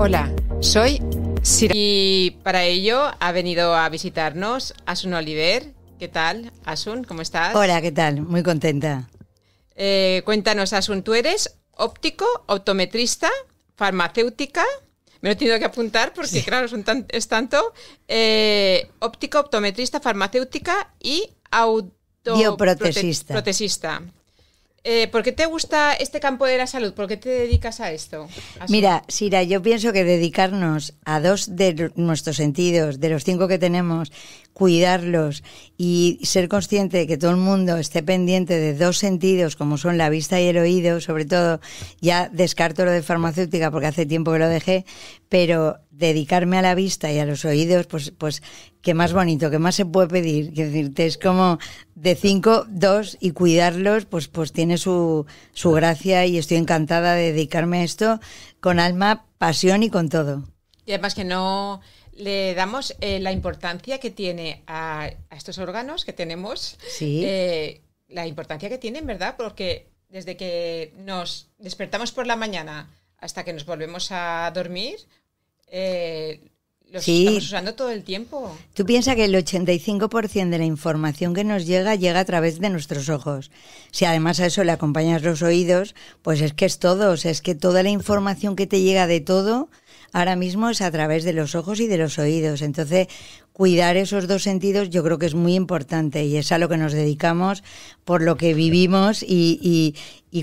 Hola, soy Sira y para ello ha venido a visitarnos Asun Oliver. ¿Qué tal, Asun? ¿Cómo estás? Hola, ¿qué tal? Muy contenta. Cuéntanos, Asun, ¿tú eres óptico, optometrista, farmacéutica? Me lo he tenido que apuntar porque, sí, claro, es tanto. Óptico, optometrista, farmacéutica y bioprotesista. ¿Por qué te gusta este campo de la salud? ¿Por qué te dedicas a esto? Mira, Sira, yo pienso que dedicarnos a 2 de nuestros sentidos, de los 5 que tenemos, cuidarlos y ser consciente de que todo el mundo esté pendiente de 2 sentidos, como son la vista y el oído, sobre todo, ya descarto lo de farmacéutica porque hace tiempo que lo dejé, pero dedicarme a la vista y a los oídos, pues qué más bonito, qué más se puede pedir. Quiero decirte, es como de 5, 2 y cuidarlos, pues tiene su gracia y estoy encantada de dedicarme a esto con alma, pasión y con todo. Y además que no le damos la importancia que tiene a estos órganos que tenemos, sí, la importancia que tienen, ¿verdad? Porque desde que nos despertamos por la mañana hasta que nos volvemos a dormir, los estamos usando todo el tiempo. Tú piensas que el 85% de la información que nos llega a través de nuestros ojos. Si además a eso le acompañas los oídos, pues es que es todo. O sea, es que toda la información que te llega de todo ahora mismo es a través de los ojos y de los oídos. Entonces, cuidar esos 2 sentidos yo creo que es muy importante y es a lo que nos dedicamos, por lo que vivimos y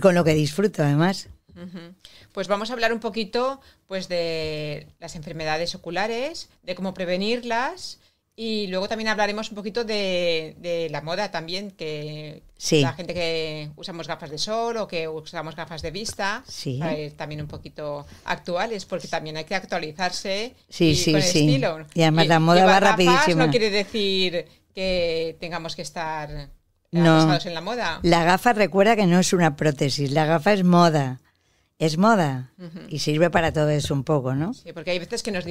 con lo que disfruto además. Uh-huh. Pues vamos a hablar un poquito pues de las enfermedades oculares, de cómo prevenirlas y luego también hablaremos un poquito de la moda también, que sí, la gente que usamos gafas de sol o que usamos gafas de vista, sí, para ir también un poquito actuales, porque también hay que actualizarse sí, con el estilo. Y además la moda va rapidísima. No quiere decir que tengamos que estar atrasados en la moda. La gafa, recuerda que no es una prótesis, la gafa es moda. Es moda, uh-huh, y sirve para todo eso un poco, ¿no? Sí, porque hay veces que nos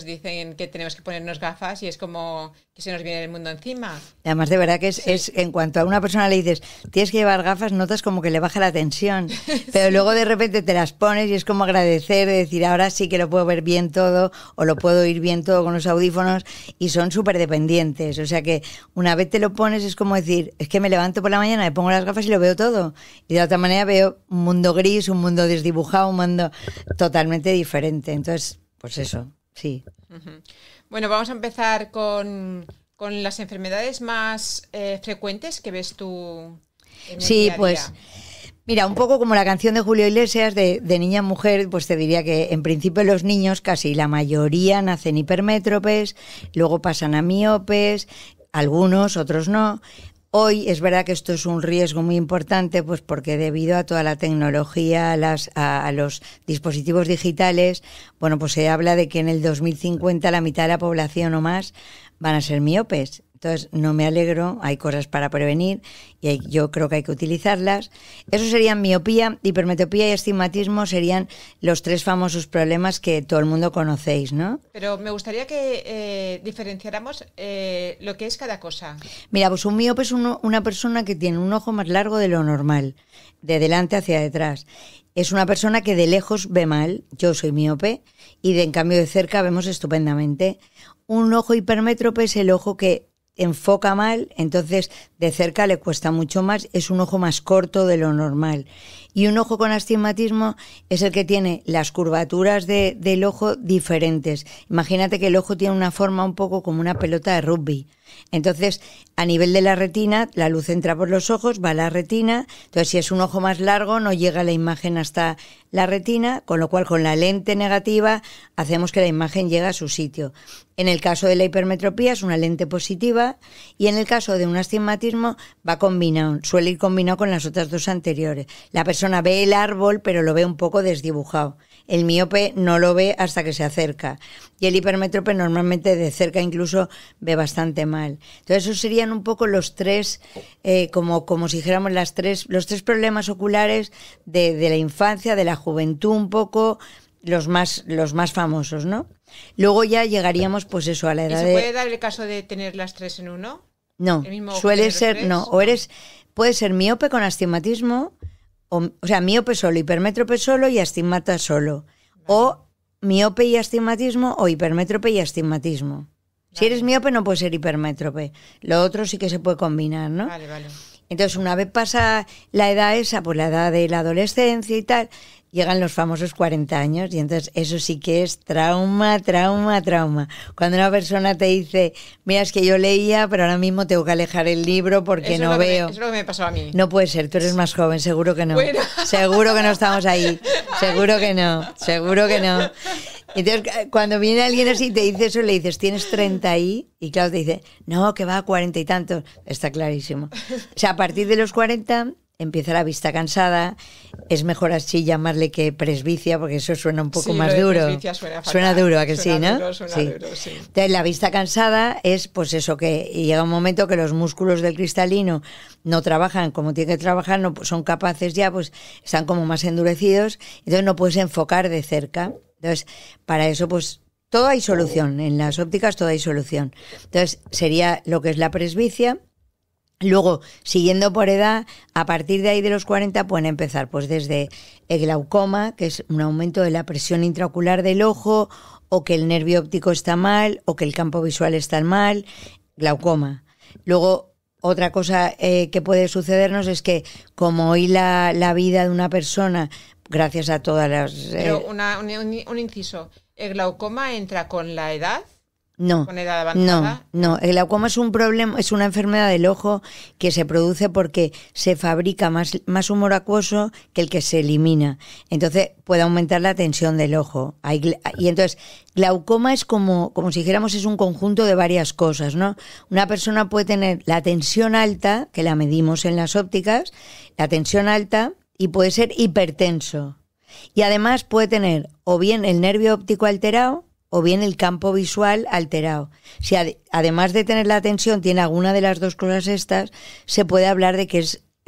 dicen que tenemos que ponernos gafas y es como que se nos viene el mundo encima. Además, de verdad que es en cuanto a una persona le dices, tienes que llevar gafas, notas como que le baja la tensión, pero sí, luego de repente te las pones y es como agradecer, de decir, ahora sí que lo puedo ver bien todo o lo puedo oír bien todo con los audífonos y son súper dependientes. O sea que una vez te lo pones es como decir, es que me levanto por la mañana, me pongo las gafas y lo veo todo. Y de otra manera veo un mundo gris, un mundo desdibujado, un mundo totalmente diferente. Entonces, pues eso. Sí. Uh-huh. Bueno, vamos a empezar con las enfermedades más frecuentes que ves tú en el día a día. Pues mira, un poco como la canción de Julio Iglesias de niña a mujer, pues te diría que en principio los niños, casi la mayoría, nacen hipermétropes, luego pasan a miopes, algunos, otros no. Hoy es verdad que esto es un riesgo muy importante, pues porque debido a toda la tecnología, a los dispositivos digitales, bueno, pues se habla de que en el 2050 la mitad de la población o más van a ser miopes. Entonces, no me alegro, hay cosas para prevenir y yo creo que hay que utilizarlas. Eso serían miopía, hipermetropía y astigmatismo, serían los 3 famosos problemas que todo el mundo conocéis, ¿no? Pero me gustaría que diferenciáramos lo que es cada cosa. Mira, pues un miope es una persona que tiene un ojo más largo de lo normal, de delante hacia detrás. Es una persona que de lejos ve mal, yo soy miope, y en cambio de cerca vemos estupendamente. Un ojo hipermétrope es el ojo que enfoca mal, entonces de cerca le cuesta mucho más, es un ojo más corto de lo normal. Y un ojo con astigmatismo es el que tiene las curvaturas del ojo diferentes. Imagínate que el ojo tiene una forma un poco como una pelota de rugby. Entonces, a nivel de la retina, la luz entra por los ojos, va a la retina. Entonces, si es un ojo más largo, no llega la imagen hasta la retina, con lo cual con la lente negativa hacemos que la imagen llegue a su sitio. En el caso de la hipermetropía es una lente positiva y en el caso de un astigmatismo va combinado, suele ir combinado con las otras 2 anteriores. La persona ve el árbol, pero lo ve un poco desdibujado. El miope no lo ve hasta que se acerca. Y el hipermétrope normalmente de cerca incluso ve bastante mal. Entonces esos serían un poco los 3, como si dijéramos los 3 problemas oculares de la infancia, de la juventud un poco, los más famosos, ¿no? Luego ya llegaríamos pues eso a la edad de... ¿Y se puede dar el caso de tener las 3 en uno? No, suele ser, no, puede ser miope con astigmatismo, o sea, miope solo, hipermétrope solo y astigmata solo. Vale. O miope y astigmatismo o hipermétrope y astigmatismo. Si eres miope no puedes ser hipermétrope. Lo otro sí que se puede combinar, ¿no? Vale. Entonces, una vez pasa la edad esa, pues la edad de la adolescencia y tal, llegan los famosos 40 años y entonces eso sí que es trauma. Cuando una persona te dice, mira, es que yo leía, pero ahora mismo tengo que alejar el libro porque eso no veo. Eso es lo que me pasó a mí. No puede ser, tú eres más joven, seguro que no. Bueno. Seguro que no estamos ahí. Seguro que no. Entonces, cuando viene alguien así y te dice eso, le dices, ¿tienes 30 y claro, te dice, no, que va a 40 y tantos. Está clarísimo. O sea, a partir de los 40 empieza la vista cansada. Es mejor así llamarle que presbicia, porque eso suena un poco más duro. Suena duro, ¿a que sí, no? Suena duro, sí. Entonces, la vista cansada es, pues eso, que llega un momento que los músculos del cristalino no trabajan como tienen que trabajar, no son capaces ya, pues están como más endurecidos, entonces no puedes enfocar de cerca. Entonces, para eso, pues, todo hay solución. En las ópticas todo hay solución. Entonces, sería lo que es la presbicia. Luego, siguiendo por edad, a partir de ahí de los 40 pueden empezar, pues, desde el glaucoma, que es un aumento de la presión intraocular del ojo, o que el nervio óptico está mal, o que el campo visual está mal, glaucoma. Luego, otra cosa que puede sucedernos es que, como hoy la vida de una persona, gracias a todas las... Pero un inciso, ¿el glaucoma entra con la edad? No, ¿Con edad avanzada? No. El glaucoma es un problema, es una enfermedad del ojo que se produce porque se fabrica más humor acuoso que el que se elimina. Entonces puede aumentar la tensión del ojo. Y entonces glaucoma es como si dijéramos es un conjunto de varias cosas, ¿no? Una persona puede tener la tensión alta, que la medimos en las ópticas, la tensión alta, y puede ser hipertenso. Y además puede tener o bien el nervio óptico alterado o bien el campo visual alterado. Si además de tener la tensión tiene alguna de las dos cosas estas, se puede hablar de que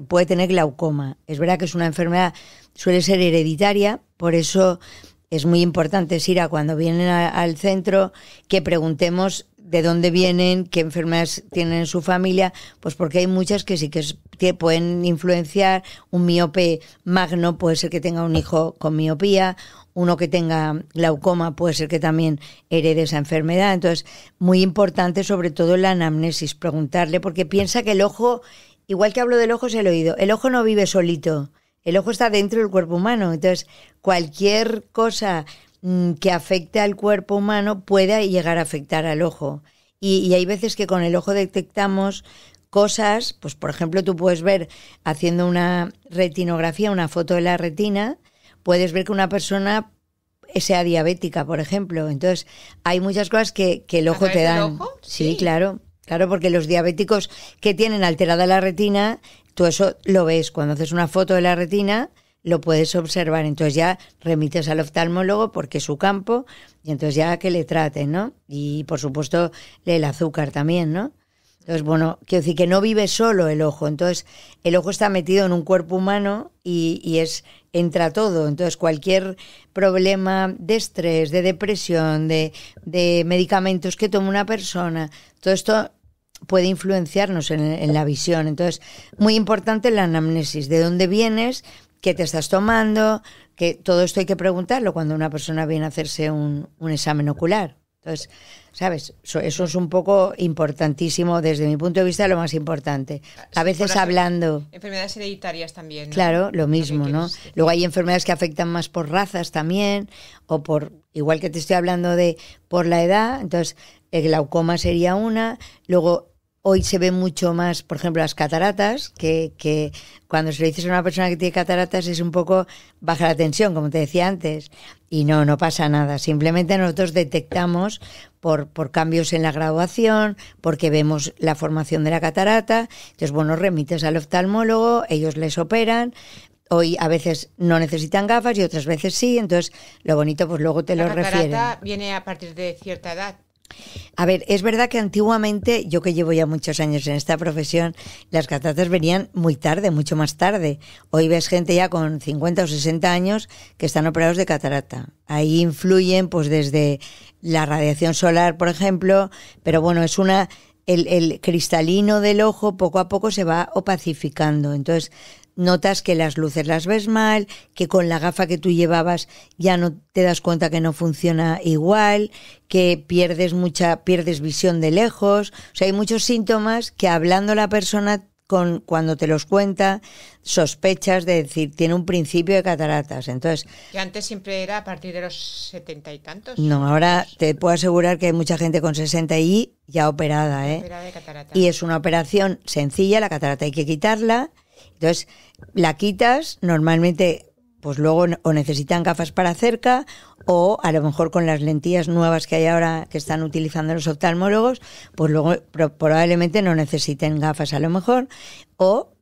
puede tener glaucoma. Es verdad que es una enfermedad, suele ser hereditaria, por eso es muy importante, Sira, cuando vienen al centro, que preguntemos de dónde vienen, qué enfermedades tienen en su familia, pues porque hay muchas que sí que pueden influenciar. Un miope magno puede ser que tenga un hijo con miopía, uno que tenga glaucoma puede ser que también herede esa enfermedad. Entonces, muy importante sobre todo la anamnesis, preguntarle, porque piensa que el ojo, igual que hablo del ojo es el oído, el ojo no vive solito, el ojo está dentro del cuerpo humano, entonces cualquier cosa que afecte al cuerpo humano puede llegar a afectar al ojo. Y hay veces que con el ojo detectamos cosas, pues por ejemplo tú puedes ver haciendo una retinografía, una foto de la retina, puedes ver que una persona sea diabética, por ejemplo. Entonces hay muchas cosas que el ojo te dan. ¿El ojo? Sí, claro, porque los diabéticos que tienen alterada la retina, tú eso lo ves cuando haces una foto de la retina, lo puedes observar, entonces ya remites al oftalmólogo porque es su campo y entonces ya que le traten, ¿no? Y por supuesto el azúcar también, ¿no? Entonces, bueno, quiero decir que no vive solo el ojo, entonces el ojo está metido en un cuerpo humano y entra todo, entonces cualquier problema de estrés, de depresión, de medicamentos que toma una persona, todo esto puede influenciarnos en la visión. Entonces, muy importante la anamnesis, de dónde vienes, qué te estás tomando, que todo esto hay que preguntarlo cuando una persona viene a hacerse un examen ocular. Entonces, ¿sabes? Eso es un poco importantísimo, desde mi punto de vista, lo más importante. A veces hablando... Enfermedades hereditarias también, ¿no? Claro, lo mismo, ¿no? Luego hay enfermedades que afectan más por razas también, o por, igual que te estoy hablando por la edad, entonces el glaucoma sería una, luego... Hoy se ve mucho más, por ejemplo, las cataratas, que cuando se le dices a una persona que tiene cataratas es un poco baja la tensión, como te decía antes, y no pasa nada. Simplemente nosotros detectamos por cambios en la graduación, porque vemos la formación de la catarata. Entonces, bueno, remites al oftalmólogo, ellos les operan. Hoy a veces no necesitan gafas y otras veces sí, entonces lo bonito pues luego te lo refieren. La catarata viene a partir de cierta edad. A ver, es verdad que antiguamente, yo que llevo ya muchos años en esta profesión, las cataratas venían muy tarde, mucho más tarde. Hoy ves gente ya con 50 o 60 años que están operados de catarata. Ahí influyen pues desde la radiación solar, por ejemplo, pero bueno, es el cristalino del ojo poco a poco se va opacificando. Entonces, notas que las luces las ves mal, que con la gafa que tú llevabas ya no te das cuenta que no funciona igual, que pierdes visión de lejos. O sea, hay muchos síntomas que hablando la persona cuando te los cuenta, sospechas de decir, tiene un principio de cataratas. Entonces, que antes siempre era a partir de los 70 y tantos. No, ahora te puedo asegurar que hay mucha gente con 60 y ya operada, Operada de catarata. Y es una operación sencilla, la catarata hay que quitarla. Entonces, la quitas, normalmente, pues luego o necesitan gafas para cerca, o a lo mejor con las lentillas nuevas que hay ahora que están utilizando los oftalmólogos, pues luego probablemente no necesiten gafas a lo mejor,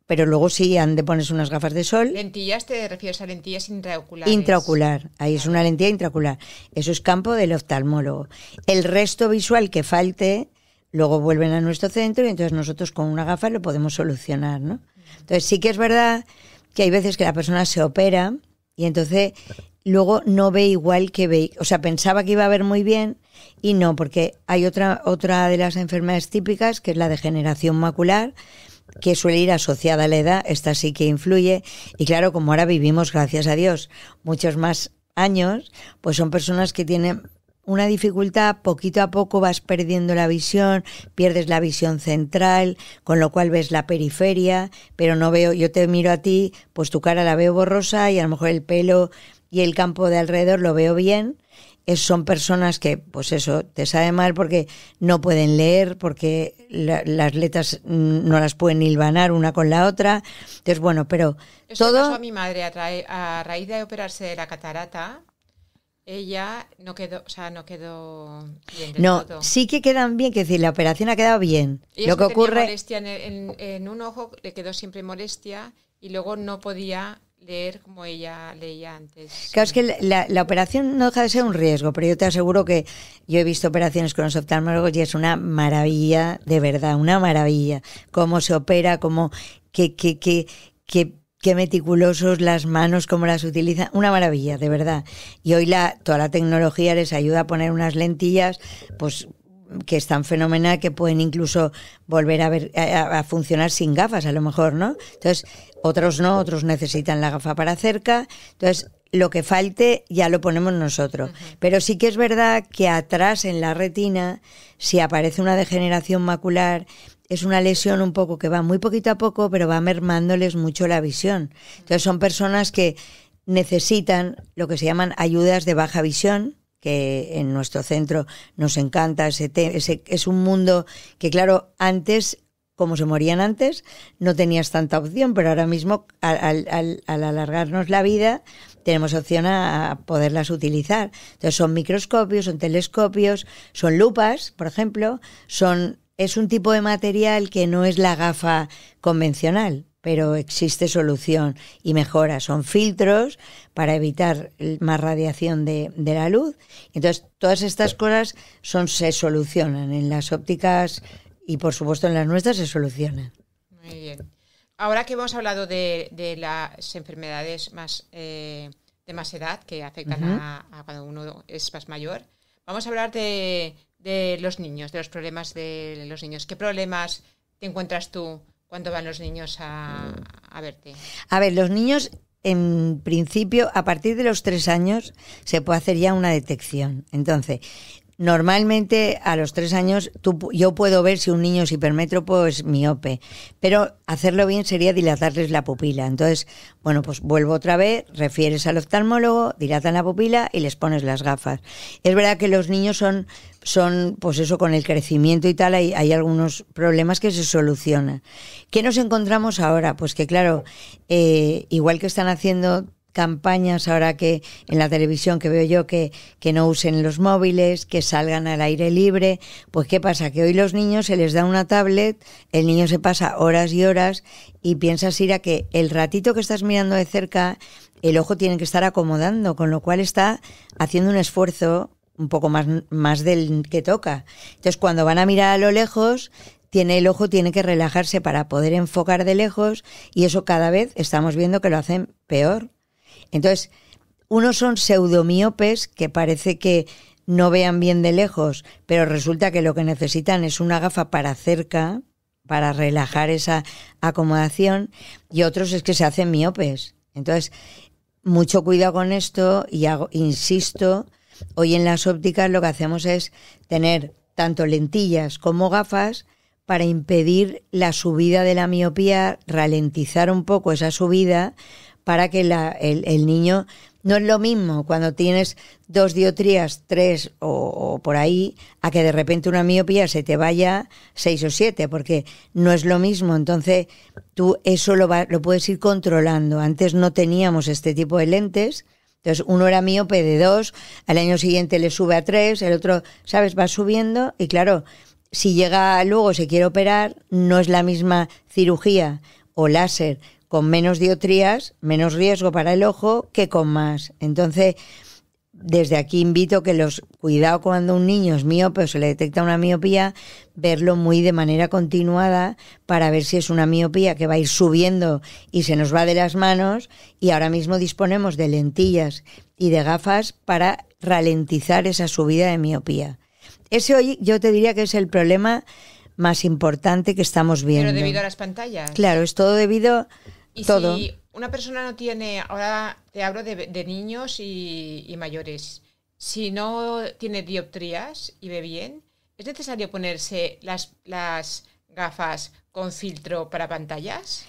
pero luego sí han de ponerse unas gafas de sol. ¿Lentillas te refieres a lentillas intraoculares? Intraocular, ahí es una lentilla intraocular. Eso es campo del oftalmólogo. El resto visual que falte, luego vuelven a nuestro centro y entonces nosotros con una gafa lo podemos solucionar, ¿no? Entonces sí que es verdad que hay veces que la persona se opera y entonces luego no ve igual que ve, o sea, pensaba que iba a ver muy bien y no, porque hay otra de las enfermedades típicas que es la degeneración macular, que suele ir asociada a la edad. Esta sí que influye y claro, como ahora vivimos, gracias a Dios, muchos más años, pues son personas que tienen una dificultad, poquito a poco vas perdiendo la visión, pierdes la visión central, con lo cual ves la periferia, pero no veo, yo te miro a ti, pues tu cara la veo borrosa y a lo mejor el pelo y el campo de alrededor lo veo bien. Son personas que, pues eso, te sabe mal porque no pueden leer, porque las letras no las pueden hilvanar una con la otra. Entonces, bueno, pero eso todo... pasó a mi madre a raíz de operarse de la catarata. Ella no quedó bien del No, todo. sí que quedan bien, que decir, la operación ha quedado bien. Ella lo que ocurre... molestia en un ojo, le quedó siempre molestia y luego no podía leer como ella leía antes. Claro, es que la operación no deja de ser un riesgo, pero yo te aseguro que yo he visto operaciones con los oftalmólogos y es una maravilla, de verdad, una maravilla. Cómo se opera, cómo... Qué meticulosos las manos, cómo las utilizan, una maravilla, de verdad. Y hoy toda la tecnología les ayuda a poner unas lentillas, pues que están fenomenal, que pueden incluso volver a funcionar sin gafas, a lo mejor, ¿no? Entonces, otros no, otros necesitan la gafa para cerca. Entonces, lo que falte ya lo ponemos nosotros. Uh-huh. Pero sí que es verdad que atrás en la retina, si aparece una degeneración macular, es una lesión un poco que va muy poquito a poco, pero va mermándoles mucho la visión. Entonces son personas que necesitan lo que se llaman ayudas de baja visión, que en nuestro centro nos encanta. Es un mundo que, claro, antes, como se morían antes, no tenías tanta opción, pero ahora mismo, al alargarnos la vida, tenemos opción a poderlas utilizar. Entonces son microscopios, son telescopios, son lupas, por ejemplo, es un tipo de material que no es la gafa convencional, pero existe solución y mejora. Son filtros para evitar más radiación de la luz. Entonces, todas estas cosas se solucionan en las ópticas y, por supuesto, en las nuestras se solucionan. Muy bien. Ahora que hemos hablado de las enfermedades más de más edad que afectan uh-huh. a cuando uno es más mayor, vamos a hablar de los niños, de los problemas de los niños. ¿Qué problemas te encuentras tú cuando van los niños a verte? A ver, los niños, en principio, a partir de los 3 años, se puede hacer ya una detección. Entonces, normalmente a los 3 años yo puedo ver si un niño es hipermétropo o es miope, pero hacerlo bien sería dilatarles la pupila. Entonces, bueno, pues vuelvo otra vez, refieres al oftalmólogo, dilatan la pupila y les pones las gafas. Es verdad que los niños son pues eso, con el crecimiento y tal, hay algunos problemas que se solucionan. ¿Qué nos encontramos ahora? Pues que claro, igual que están haciendo campañas ahora que en la televisión que veo yo que no usen los móviles, que salgan al aire libre, pues ¿qué pasa? Que hoy los niños se les da una tablet, el niño se pasa horas y horas y piensas, Ira, que el ratito que estás mirando de cerca, el ojo tiene que estar acomodando, con lo cual está haciendo un esfuerzo un poco más del que toca. Entonces, cuando van a mirar a lo lejos, el ojo tiene que relajarse para poder enfocar de lejos y eso cada vez estamos viendo que lo hacen peor. Entonces, unos son pseudomiopes que parece que no vean bien de lejos, pero resulta que lo que necesitan es una gafa para cerca, para relajar esa acomodación, y otros es que se hacen miopes. Entonces, mucho cuidado con esto, y insisto, hoy en las ópticas lo que hacemos es tener tanto lentillas como gafas para impedir la subida de la miopía, ralentizar un poco esa subida para que el niño... No es lo mismo cuando tienes 2 dioptrías, 3 o por ahí, a que de repente una miopía se te vaya 6 o 7, porque no es lo mismo. Entonces tú eso lo puedes ir controlando. Antes no teníamos este tipo de lentes, entonces uno era miope de 2, al año siguiente le sube a 3, el otro, ¿sabes? Va subiendo, y claro, si llega luego, se quiere operar, no es la misma cirugía o láser con menos dioptrías, menos riesgo para el ojo que con más. Entonces, desde aquí invito que cuidado cuando un niño es miope o se le detecta una miopía, verlo muy de manera continuada para ver si es una miopía que va a ir subiendo y se nos va de las manos, y ahora mismo disponemos de lentillas y de gafas para ralentizar esa subida de miopía. Ese hoy yo te diría que es el problema más importante que estamos viendo. Pero debido a las pantallas. Claro, es todo debido... Y todo. si una persona no tiene, ahora te hablo de niños y mayores, si no tiene dioptrías y ve bien, ¿es necesario ponerse las gafas con filtro para pantallas?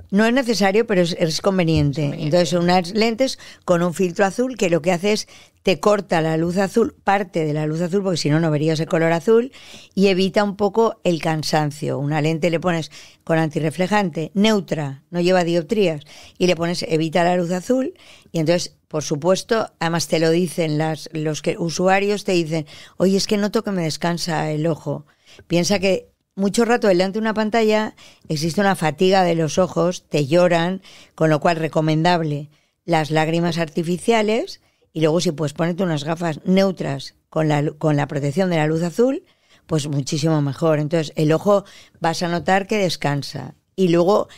No es necesario, pero es conveniente. Entonces son unas lentes con un filtro azul que lo que hace es te corta la luz azul, parte de la luz azul, porque si no, no verías el color azul, y evita un poco el cansancio. Una lente le pones con antirreflejante, neutra, no lleva dioptrías, y le pones evita la luz azul, y entonces, por supuesto, además te lo dicen los usuarios, te dicen, oye, es que noto que me descansa el ojo. Piensa que mucho rato delante de una pantalla existe una fatiga de los ojos, te lloran, con lo cual recomendable las lágrimas artificiales, y luego si puedes ponerte unas gafas neutras con la protección de la luz azul, pues muchísimo mejor. Entonces el ojo vas a notar que descansa. Y luego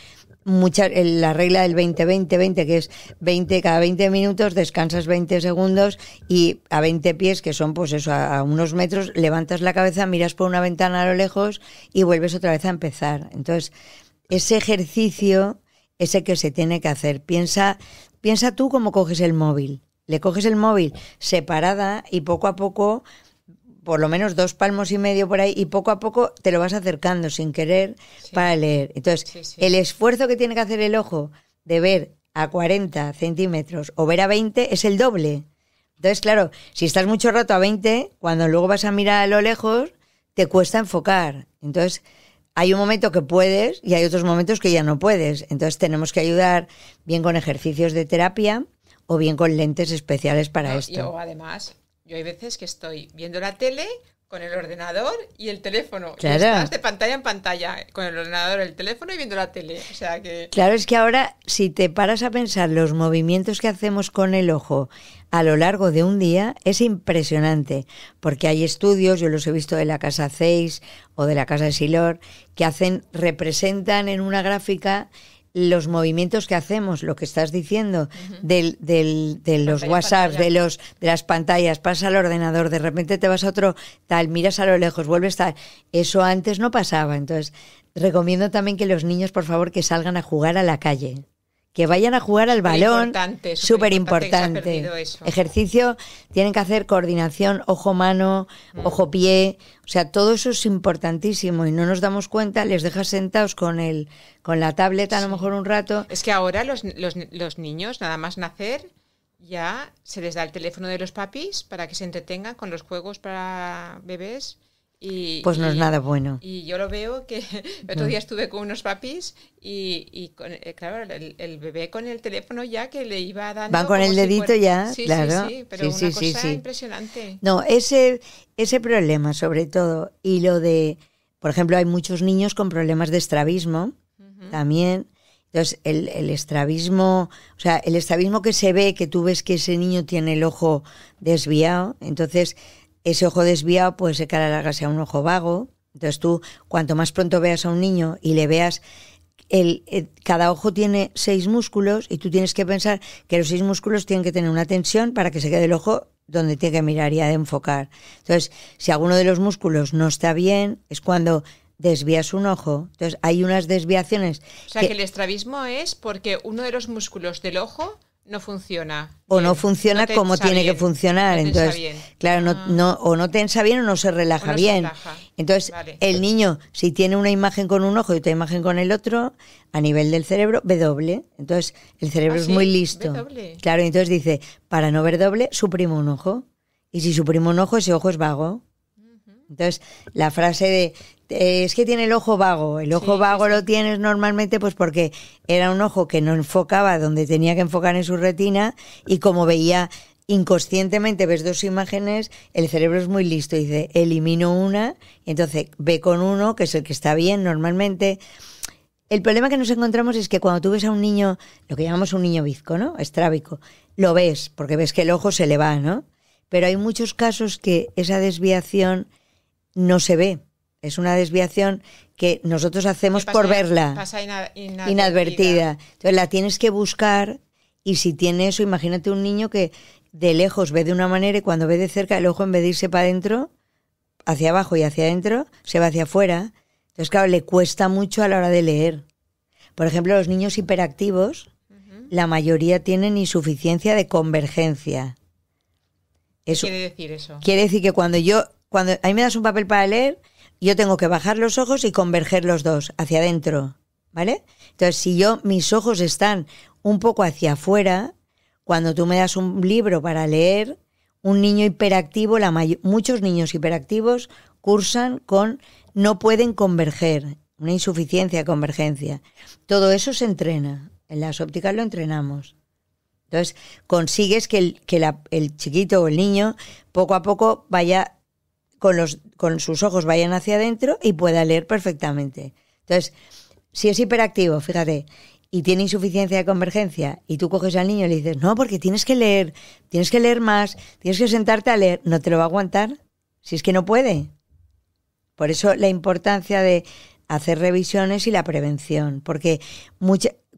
la regla del 20-20-20, que es 20 cada 20 minutos, descansas 20 segundos y a 20 pies, que son pues eso, a unos metros, levantas la cabeza, miras por una ventana a lo lejos y vuelves otra vez a empezar. Entonces, ese ejercicio, ese que se tiene que hacer. Piensa tú cómo coges el móvil. Le coges el móvil separada y poco a poco, por lo menos 2 palmos y medio por ahí, y poco a poco te lo vas acercando sin querer para leer. Entonces, el esfuerzo que tiene que hacer el ojo de ver a 40 centímetros o ver a 20 es el doble. Entonces, claro, si estás mucho rato a 20, cuando luego vas a mirar a lo lejos, te cuesta enfocar. Entonces, hay un momento que puedes y hay otros momentos que ya no puedes. Entonces, tenemos que ayudar bien con ejercicios de terapia o bien con lentes especiales para esto. Además, yo hay veces que estoy viendo la tele con el ordenador y el teléfono. Claro. Y estás de pantalla en pantalla, con el ordenador, el teléfono y viendo la tele. O sea que... Claro, es que ahora, si te paras a pensar los movimientos que hacemos con el ojo a lo largo de un día, es impresionante. Porque hay estudios, yo los he visto de la Casa Zeiss o de la Casa Essilor, que representan en una gráfica los movimientos que hacemos, lo que estás diciendo, de los WhatsApp, de las pantallas, pasas al ordenador, de repente te vas a otro tal, miras a lo lejos, vuelves tal. Eso antes no pasaba. Entonces, recomiendo también que los niños, por favor, que salgan a jugar a la calle. Que vayan a jugar al balón, súper importante. Ejercicio, tienen que hacer coordinación ojo-mano, ojo-pie, o sea, todo eso es importantísimo y no nos damos cuenta, les dejas sentados con la tableta a lo mejor un rato. Es que ahora los niños, nada más nacer, ya se les da el teléfono de los papis para que se entretengan con los juegos para bebés. Pues no es nada bueno. Y yo lo veo que el otro día estuve con unos papis y claro, el bebé con el teléfono ya que le iba dando... Van con el dedito ya, sí, claro. Sí, pero una cosa impresionante. No, ese problema sobre todo, y lo de, por ejemplo, hay muchos niños con problemas de estrabismo también. Entonces, el estrabismo, o sea, el estrabismo que se ve, que tú ves que ese niño tiene el ojo desviado, entonces... Ese ojo desviado puede ser que a la larga sea un ojo vago. Entonces tú, cuanto más pronto veas a un niño y le veas, cada ojo tiene 6 músculos y tú tienes que pensar que los 6 músculos tienen que tener una tensión para que se quede el ojo donde tiene que mirar y ha de enfocar. Entonces, si alguno de los músculos no está bien, es cuando desvías un ojo. Entonces hay unas desviaciones. O sea, que el estrabismo es porque uno de los músculos del ojo no funciona. O no funciona como tiene que funcionar. Entonces, claro, o no tensa bien o no se relaja bien. Entonces, el niño, si tiene una imagen con un ojo y otra imagen con el otro, a nivel del cerebro, ve doble. Entonces, el cerebro es muy listo. Claro, entonces dice, para no ver doble, suprimo un ojo. Y si suprimo un ojo, ese ojo es vago. Entonces, la frase de es que tiene el ojo vago. El ojo vago lo tienes normalmente pues porque era un ojo que no enfocaba donde tenía que enfocar en su retina, y como veía inconscientemente, ves dos imágenes, el cerebro es muy listo y dice, elimino una, y entonces ve con uno, que es el que está bien normalmente. El problema que nos encontramos es que cuando tú ves a un niño, lo que llamamos un niño bizco, ¿no? Estrábico, lo ves porque ves que el ojo se le va, ¿no? Pero hay muchos casos que esa desviación no se ve. Es una desviación que nosotros hacemos por verla. Pasa inadvertida. Entonces la tienes que buscar, y si tiene eso, imagínate un niño que de lejos ve de una manera y cuando ve de cerca el ojo, en vez de irse para adentro, hacia abajo y hacia adentro, se va hacia afuera. Entonces, claro, le cuesta mucho a la hora de leer. Por ejemplo, los niños hiperactivos, la mayoría tienen insuficiencia de convergencia. ¿Qué quiere decir eso? Quiere decir que cuando a mí me das un papel para leer, yo tengo que bajar los ojos y converger los dos hacia adentro, ¿vale? Entonces, si mis ojos están un poco hacia afuera, cuando tú me das un libro para leer, un niño hiperactivo, muchos niños hiperactivos cursan no pueden converger, una insuficiencia de convergencia. Todo eso se entrena, en las ópticas lo entrenamos. Entonces, consigues que el chiquito o el niño poco a poco vaya con sus ojos vayan hacia adentro y pueda leer perfectamente. Entonces, si es hiperactivo, fíjate, y tiene insuficiencia de convergencia, y tú coges al niño y le dices, no, porque tienes que leer más, tienes que sentarte a leer, no te lo va a aguantar, si es que no puede. Por eso la importancia de hacer revisiones y la prevención, porque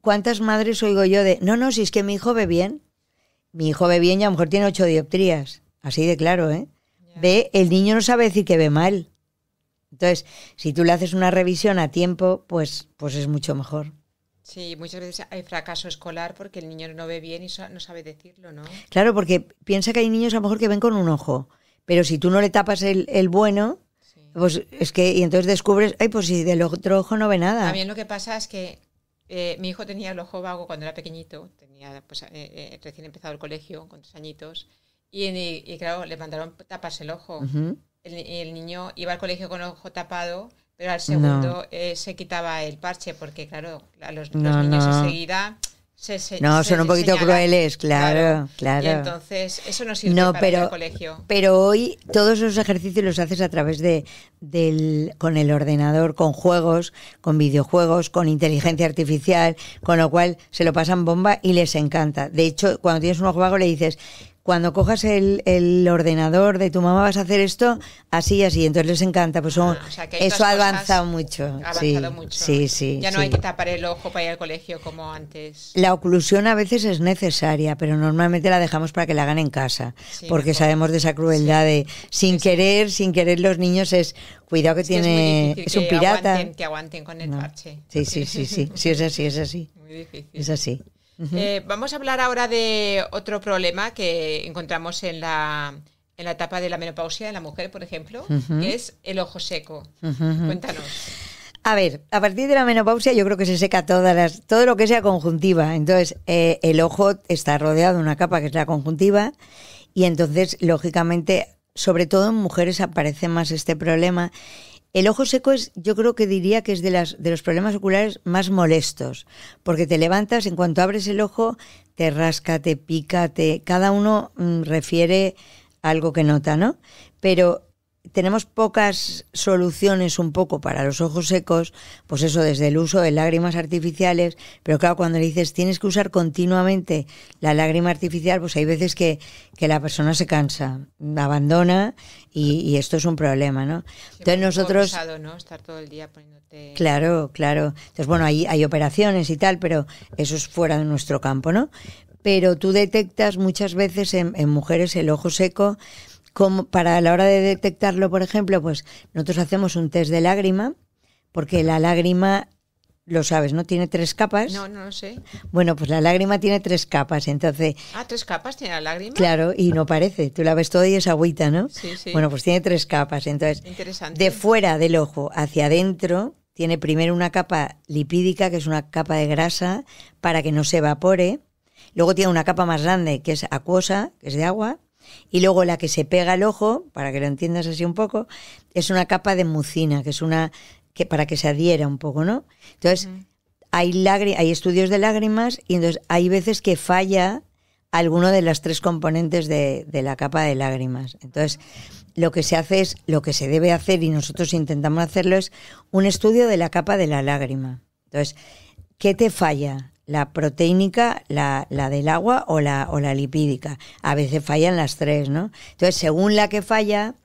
¿cuántas madres oigo yo no, si es que mi hijo ve bien y a lo mejor tiene 8 dioptrías, así de claro, ¿eh? El niño no sabe decir que ve mal. Entonces, si tú le haces una revisión a tiempo, pues es mucho mejor. Sí, muchas veces hay fracaso escolar porque el niño no ve bien y no sabe decirlo, ¿no? Claro, porque piensa que hay niños a lo mejor que ven con un ojo, pero si tú no le tapas el bueno, pues es que, y entonces descubres, pues si del otro ojo no ve nada. También lo que pasa es que mi hijo tenía el ojo vago cuando era pequeñito, tenía recién empezado el colegio, con 3 añitos, y claro, le mandaron taparse el ojo. El niño iba al colegio con el ojo tapado, pero al segundo se quitaba el parche, porque claro, a los niños enseguida son un poquito crueles, claro. Y entonces eso no sirve para ir al colegio. Pero hoy todos esos ejercicios los haces a través con el ordenador, con juegos, con videojuegos, con inteligencia artificial, con lo cual se lo pasan bomba y les encanta. De hecho, cuando tienes un ojo vago le dices, cuando cojas el ordenador de tu mamá vas a hacer esto así y así, entonces les encanta, pues eso ha avanzado mucho. Sí. Ya no hay que tapar el ojo para ir al colegio como antes. La oclusión a veces es necesaria, pero normalmente la dejamos para que la hagan en casa, porque sabemos de esa crueldad de sin querer los niños cuidado que tiene, es un pirata. Que aguanten con el parche. Sí, es así. Muy difícil. Es así. Vamos a hablar ahora de otro problema que encontramos en la etapa de la menopausia en la mujer, por ejemplo, que es el ojo seco. Cuéntanos. A ver, a partir de la menopausia yo creo que se seca todo lo que sea conjuntiva. Entonces, el ojo está rodeado de una capa que es la conjuntiva, y entonces, lógicamente, sobre todo en mujeres aparece más este problema. El ojo seco yo creo que diría que es de los problemas oculares más molestos, porque te levantas, en cuanto abres el ojo, te rasca, te pica, cada uno refiere algo que nota, ¿no? Pero tenemos pocas soluciones un poco para los ojos secos, pues eso, desde el uso de lágrimas artificiales, pero claro, cuando le dices tienes que usar continuamente la lágrima artificial, pues hay veces que la persona se cansa, abandona y esto es un problema, ¿no? Entonces nosotros... Pesado, ¿no? Estar todo el día poniéndote... Claro. Entonces, bueno, hay operaciones y tal, pero eso es fuera de nuestro campo, ¿no? Pero tú detectas muchas veces en mujeres el ojo seco. Como para la hora de detectarlo, por ejemplo, pues nosotros hacemos un test de lágrima, porque la lágrima, lo sabes, ¿no? Tiene 3 capas. No lo sé. Bueno, pues la lágrima tiene 3 capas, entonces... 3 capas tiene la lágrima. Claro, y no parece, tú la ves todo y es agüita, ¿no? Sí. Bueno, pues tiene 3 capas, entonces... Interesante. De fuera del ojo hacia adentro, tiene primero una capa lipídica, que es una capa de grasa, para que no se evapore. Luego tiene una capa más grande, que es acuosa, que es de agua. Y luego la que se pega al ojo, para que lo entiendas así un poco, es una capa de mucina, que es una... que para que se adhiera un poco, ¿no? Entonces, hay estudios de lágrimas y entonces hay veces que falla alguno de las 3 componentes de la capa de lágrimas. Entonces, lo que se hace es, lo que se debe hacer, y nosotros intentamos hacerlo, es un estudio de la capa de la lágrima. Entonces, ¿qué te falla? ¿La proteínica, la del agua o la lipídica? A veces fallan las 3, ¿no? Entonces, según la que falla,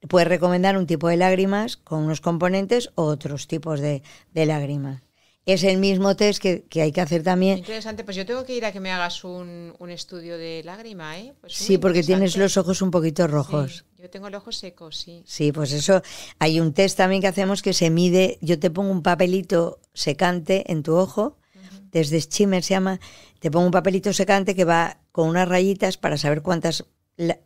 puedes recomendar un tipo de lágrimas con unos componentes o otros tipos de lágrimas. Es el mismo test que hay que hacer también. Interesante, pues yo tengo que ir a que me hagas un estudio de lágrima, ¿eh? Pues sí, porque tienes los ojos un poquito rojos. Sí, yo tengo el ojo seco, sí. Sí, pues eso, hay un test también que hacemos que se mide, yo te pongo un papelito secante en tu ojo, desde Schimmer se llama, te pongo un papelito secante que va con unas rayitas para saber cuántas,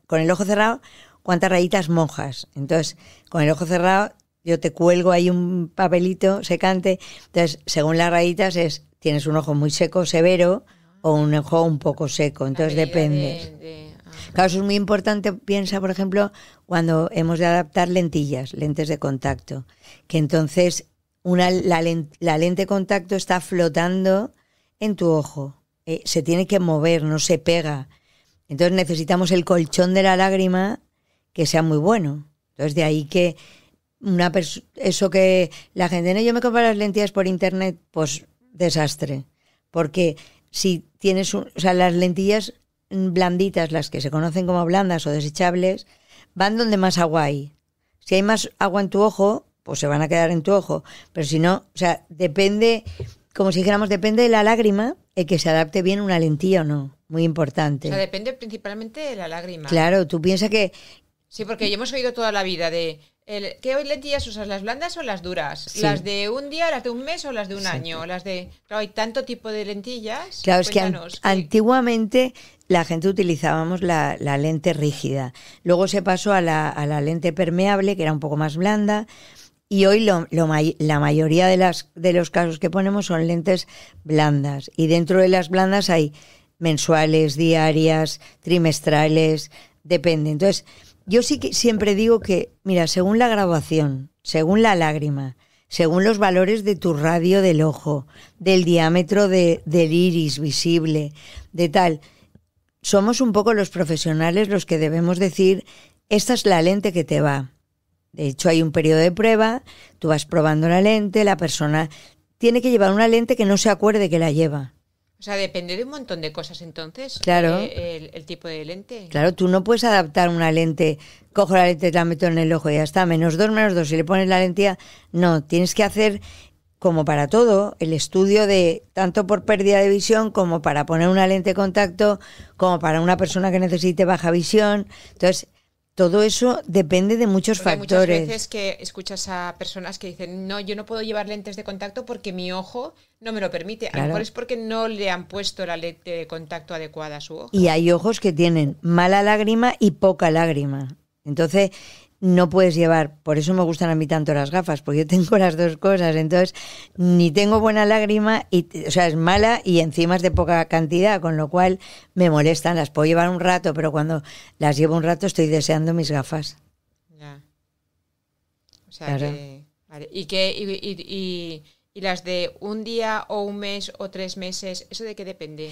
con el ojo cerrado, cuántas rayitas mojas. Entonces, con el ojo cerrado, yo te cuelgo ahí un papelito secante. Entonces, según las rayitas, tienes un ojo muy seco, severo, o un ojo un poco seco. Entonces, depende. Claro, eso es muy importante. Piensa, por ejemplo, cuando hemos de adaptar lentes de contacto. Que entonces, la lente de contacto está flotando en tu ojo. Se tiene que mover, no se pega. Entonces, necesitamos el colchón de la lágrima que sea muy bueno. Entonces, de ahí que eso que la gente, no, yo me compro las lentillas por internet, pues desastre. Porque si tienes, las lentillas blanditas, las que se conocen como blandas o desechables, van donde más agua hay. Si hay más agua en tu ojo, pues se van a quedar en tu ojo. Pero si no, depende, como si dijéramos, depende de la lágrima el que se adapte bien una lentilla o no. Muy importante. Depende principalmente de la lágrima. Claro, tú piensas que... Sí, porque ya hemos oído toda la vida de... ¿Qué lentillas usas? ¿Las blandas o las duras? Sí. ¿Las de un día, las de un mes o las de un año? Las de... Claro, hay tanto tipo de lentillas. Claro, es que antiguamente la gente utilizábamos la lente rígida. Luego se pasó a la lente permeable, que era un poco más blanda. Y hoy la mayoría de los casos que ponemos son lentes blandas. Y dentro de las blandas hay mensuales, diarias, trimestrales, depende. Entonces... yo sí que siempre digo que, mira, según la graduación, según la lágrima, según los valores de tu radio del ojo, del diámetro del iris visible, de tal, somos un poco los profesionales los que debemos decir, esta es la lente que te va. De hecho, hay un periodo de prueba, tú vas probando la lente, la persona tiene que llevar una lente que no se acuerde que la lleva. O sea, depende de un montón de cosas entonces, claro. El tipo de lente. Claro, tú no puedes adaptar una lente, cojo la lente, te la meto en el ojo y ya está, -2, si le pones la lentilla, no, tienes que hacer, como para todo, el estudio de, tanto por pérdida de visión, como para poner una lente de contacto, como para una persona que necesite baja visión, entonces... todo eso depende de muchos factores. Muchas veces que escuchas a personas que dicen, no, yo no puedo llevar lentes de contacto porque mi ojo no me lo permite. Claro. A lo mejor es porque no le han puesto la lente de contacto adecuada a su ojo. Y hay ojos que tienen mala lágrima y poca lágrima. Entonces, no puedes llevar, por eso me gustan a mí tanto las gafas, porque yo tengo las dos cosas, entonces ni tengo buena lágrima, es mala y encima es de poca cantidad, con lo cual me molestan, las puedo llevar un rato, pero cuando las llevo un rato estoy deseando mis gafas. Ya. O sea, claro. Vale. ¿Y las de un día o un mes o 3 meses, eso de qué depende?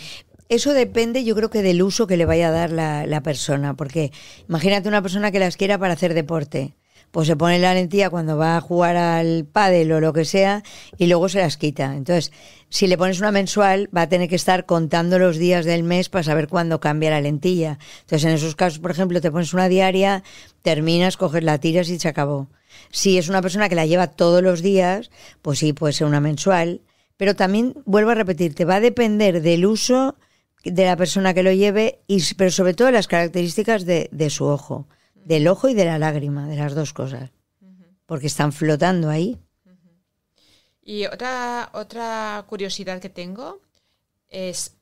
Eso depende, yo creo que del uso que le vaya a dar la persona, porque imagínate una persona que las quiera para hacer deporte, pues se pone la lentilla cuando va a jugar al pádel o lo que sea y luego se las quita. Entonces, si le pones una mensual, va a tener que estar contando los días del mes para saber cuándo cambia la lentilla. Entonces, en esos casos, por ejemplo, te pones una diaria, terminas, coges la tiras y se acabó. Si es una persona que la lleva todos los días, pues sí, puede ser una mensual, pero también, vuelvo a repetirte, va a depender del uso de la persona que lo lleve, pero sobre todo de las características de su ojo, del ojo y de la lágrima, de las dos cosas, porque están flotando ahí. Y otra curiosidad que tengo es,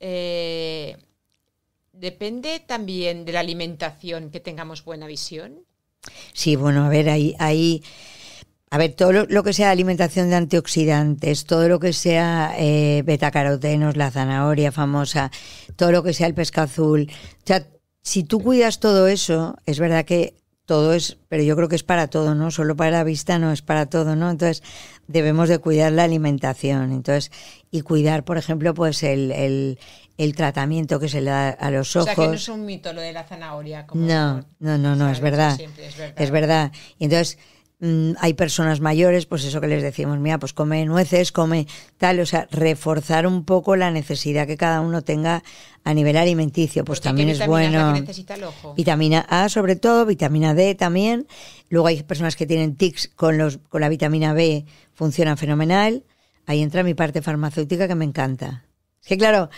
¿depende también de la alimentación que tengamos buena visión? Sí, bueno, a ver, a ver, todo lo que sea alimentación de antioxidantes, todo lo que sea betacarotenos, la zanahoria famosa, todo lo que sea el pescado azul, o sea, si tú cuidas todo eso, es verdad que todo es, pero yo creo que es para todo, ¿no? Solo para la vista no es para todo, ¿no? Entonces, debemos de cuidar la alimentación, entonces, y cuidar, por ejemplo, pues el tratamiento que se le da a los ojos. O sea, que no es un mito lo de la zanahoria. Como No, es verdad. Siempre, es verdad. Es verdad. Y entonces, hay personas mayores, pues eso que les decimos, mira, pues come nueces, come tal, o sea, reforzar un poco la necesidad que cada uno tenga a nivel alimenticio, pues porque también es bueno. ¿qué vitamina es la que necesita el ojo? Vitamina A sobre todo, vitamina D también. Luego hay personas que tienen tics con la vitamina B, funciona fenomenal. Ahí entra mi parte farmacéutica que me encanta. Es que claro,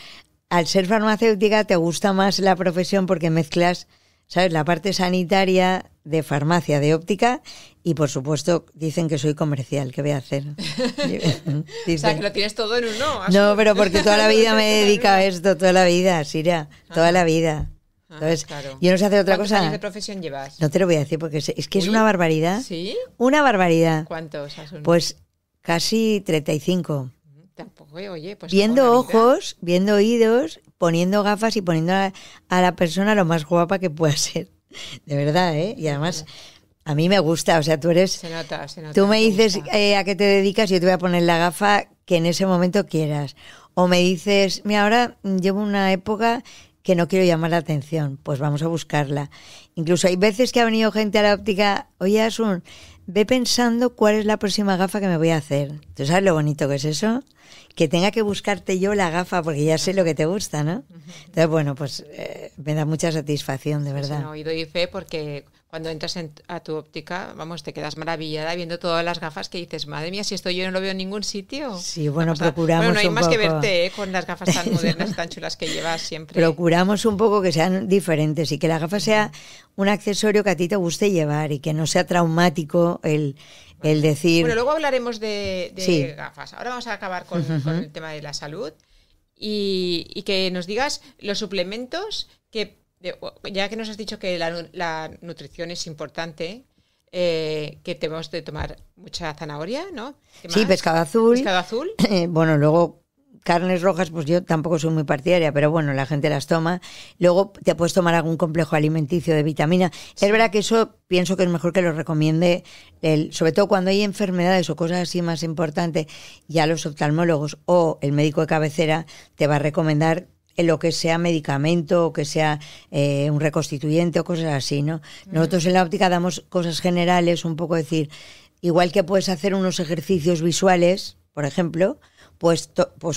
al ser farmacéutica te gusta más la profesión porque mezclas, ¿sabes?, la parte sanitaria, de farmacia, de óptica, y por supuesto dicen que soy comercial, ¿qué voy a hacer? O sea, que lo tienes todo en uno. No, pero porque toda la vida me he dedicado a esto, toda la vida, Siria, toda la vida. Entonces, claro. Yo no sé hacer otra cosa. ¿Cuántos años de profesión llevas? No te lo voy a decir porque es que es una barbaridad. ¿Sí? Una barbaridad. ¿Cuántos? Pues casi 35. Tampoco, oye, pues viendo ojos, viendo oídos, poniendo gafas y poniendo a la persona lo más guapa que pueda ser. De verdad, ¿eh? Y además, a mí me gusta, o sea, tú eres... Se nota. Tú me dices a qué te dedicas y yo te voy a poner la gafa que en ese momento quieras. O me dices, mira, ahora llevo una época que no quiero llamar la atención, pues vamos a buscarla. Incluso hay veces que ha venido gente a la óptica, oye, Asun, ve pensando cuál es la próxima gafa que me voy a hacer. ¿Tú sabes lo bonito que es eso? Que tenga que buscarte yo la gafa porque ya sé lo que te gusta, ¿no? Entonces, bueno, pues me da mucha satisfacción, de verdad. Sí, no, y doy fe porque cuando entras a tu óptica, vamos, te quedas maravillada viendo todas las gafas que dices, madre mía, si esto yo no lo veo en ningún sitio. Sí, bueno, procuramos Bueno, no hay un más poco... que verte con las gafas tan modernas, tan chulas que llevas siempre. Procuramos un poco que sean diferentes y que la gafa sea un accesorio que a ti te guste llevar y que no sea traumático el decir... Bueno, luego hablaremos de sí. gafas. Ahora vamos a acabar con el tema de la salud y que nos digas los suplementos que, ya que nos has dicho que la nutrición es importante, que tenemos de tomar mucha zanahoria, ¿no? Sí, pescado azul. Pescado azul. Bueno, luego... Carnes rojas, pues yo tampoco soy muy partidaria, pero bueno, la gente las toma. Luego te puedes tomar algún complejo alimenticio de vitamina. Sí. Es verdad que eso pienso que es mejor que lo recomiende, sobre todo cuando hay enfermedades o cosas así más importantes, ya los oftalmólogos o el médico de cabecera te va a recomendar lo que sea medicamento o que sea un reconstituyente o cosas así, ¿no? Nosotros en la óptica damos cosas generales, un poco decir, igual que puedes hacer unos ejercicios visuales, por ejemplo, pues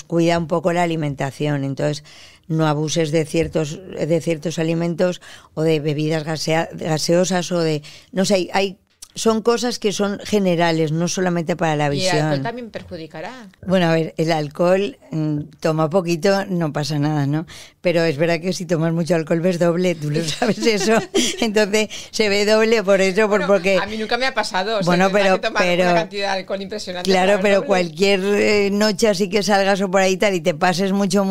cuida un poco la alimentación, entonces no abuses de ciertos alimentos o de bebidas gaseosas o de, no sé, son cosas que son generales, no solamente para la visión. ¿Y el alcohol también perjudicará? Bueno, a ver, el alcohol, toma poquito, no pasa nada, ¿no? Pero es verdad que si tomas mucho alcohol ves doble, tú lo sabes eso. Entonces se ve doble por eso, bueno, porque... A mí nunca me ha pasado. Bueno, pero una cantidad de alcohol impresionante. Claro, pero doble. Cualquier noche así que salgas o por ahí tal y te pases mucho,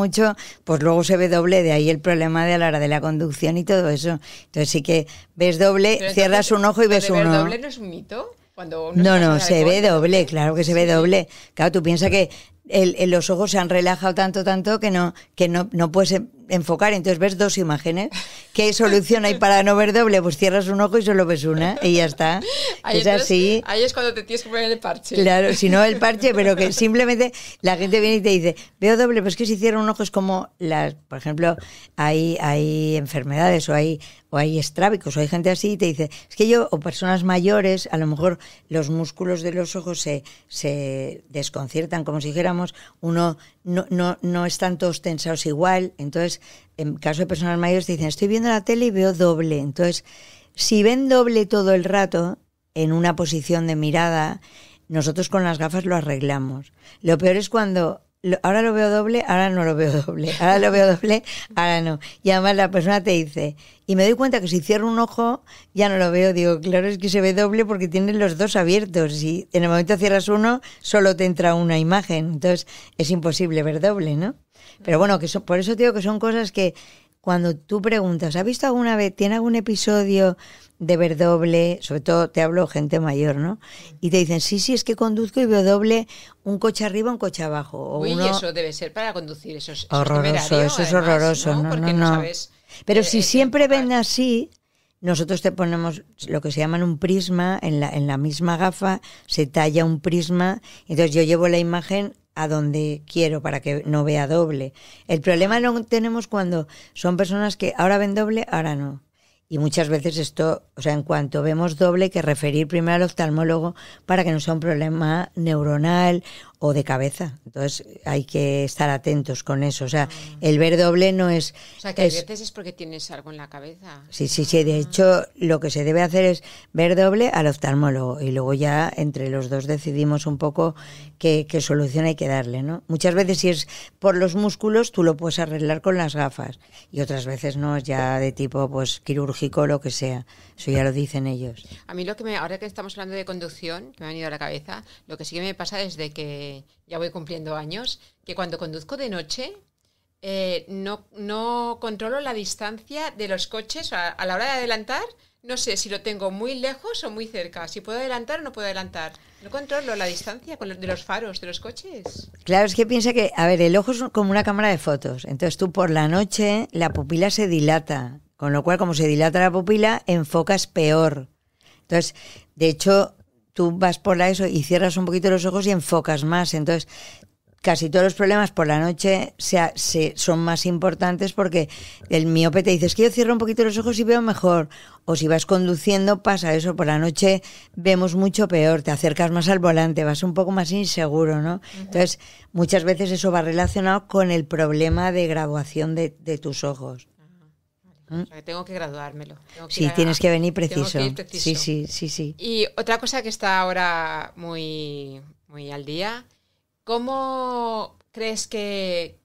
pues luego se ve doble, de ahí el problema de a la hora de la conducción y todo eso. Entonces sí que ves doble, pero cierras un ojo y ves uno. ¿Ver doble no es un mito? Cuando no, se ve doble, claro que se ve doble. Claro, tú piensas que los ojos se han relajado tanto que no puedes enfocar, entonces ves dos imágenes. ¿Qué solución hay para no ver doble? Pues cierras un ojo y solo ves una y ya está. Es así. Ahí es cuando te tienes que poner el parche. Claro, si no el parche, pero que simplemente la gente viene y te dice, veo doble, pues que si cierra un ojo es como por ejemplo, hay enfermedades o hay estrábicos o hay gente así y te dice, es que o personas mayores, a lo mejor los músculos de los ojos se desconciertan, como si dijéramos, uno no están todos tensados igual, entonces en caso de personas mayores te dicen, estoy viendo la tele y veo doble. Entonces, si ven doble todo el rato, en una posición de mirada, nosotros con las gafas lo arreglamos. Lo peor es cuando ahora lo veo doble, ahora no lo veo doble, ahora lo veo doble, ahora no. Y además la persona te dice, y me doy cuenta que si cierro un ojo ya no lo veo. Digo, claro, es que se ve doble porque tienes los dos abiertos y en el momento cierras uno solo te entra una imagen, entonces es imposible ver doble, ¿no? Pero bueno, por eso te digo que son cosas que cuando tú preguntas, ¿has visto alguna vez, tiene algún episodio de ver doble? Sobre todo te hablo gente mayor, ¿no? Y te dicen, sí, es que conduzco y veo doble un coche arriba, un coche abajo. O uy, uno... eso debe ser para conducir, eso es horroroso, eso es horroroso. ¿no? Porque no sabes... Pero si siempre ven así, nosotros te ponemos lo que se llama un prisma, en la misma gafa se talla un prisma, entonces yo llevo la imagen a donde quiero para que no vea doble. El problema lo tenemos cuando son personas que ahora ven doble, ahora no. Y muchas veces esto, o sea, en cuanto vemos doble, hay que referir primero al oftalmólogo para que no sea un problema neuronal o de cabeza. Entonces hay que estar atentos con eso. O sea, el ver doble no es... O sea, que a veces es porque tienes algo en la cabeza. Sí. De hecho, lo que se debe hacer es ver doble al oftalmólogo y luego ya entre los dos decidimos un poco qué solución hay que darle, ¿no? Muchas veces si es por los músculos, tú lo puedes arreglar con las gafas y otras veces no, es ya de tipo pues quirúrgico o lo que sea. Eso ya lo dicen ellos. A mí ahora que estamos hablando de conducción, que me ha venido a la cabeza, lo que sí que me pasa desde que ya voy cumpliendo años, que cuando conduzco de noche no controlo la distancia de los coches a la hora de adelantar. No sé si lo tengo muy lejos o muy cerca, si puedo adelantar o no puedo adelantar. No controlo la distancia de los faros de los coches. Claro, es que piensa que, a ver, el ojo es como una cámara de fotos. Entonces tú por la noche la pupila se dilata, con lo cual como se dilata la pupila, enfocas peor. Entonces, de hecho, tú vas por eso y cierras un poquito los ojos y enfocas más. Entonces, casi todos los problemas por la noche son más importantes porque el miope te dice, es que yo cierro un poquito los ojos y veo mejor. O si vas conduciendo pasa eso, por la noche vemos mucho peor, te acercas más al volante, vas un poco más inseguro, ¿no? Uh-huh. Entonces, muchas veces eso va relacionado con el problema de graduación de tus ojos. O sea, que tengo que graduármelo. Tienes que venir preciso. Tengo que ir preciso. Sí. Y otra cosa que está ahora muy, muy al día, ¿cómo crees que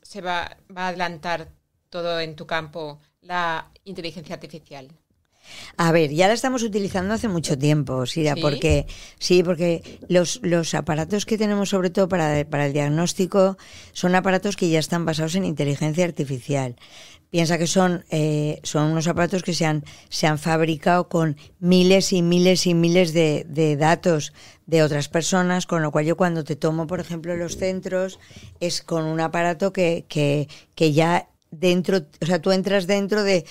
se va a adelantar todo en tu campo la inteligencia artificial? A ver, ya la estamos utilizando hace mucho tiempo, Sira, ¿Sí? porque los aparatos que tenemos sobre todo para el diagnóstico son aparatos que ya están basados en inteligencia artificial. Piensa que son unos aparatos que se han fabricado con miles y miles y miles de datos de otras personas, con lo cual yo cuando te tomo, por ejemplo, los centros, es con un aparato que ya dentro, o sea, tú entras dentro de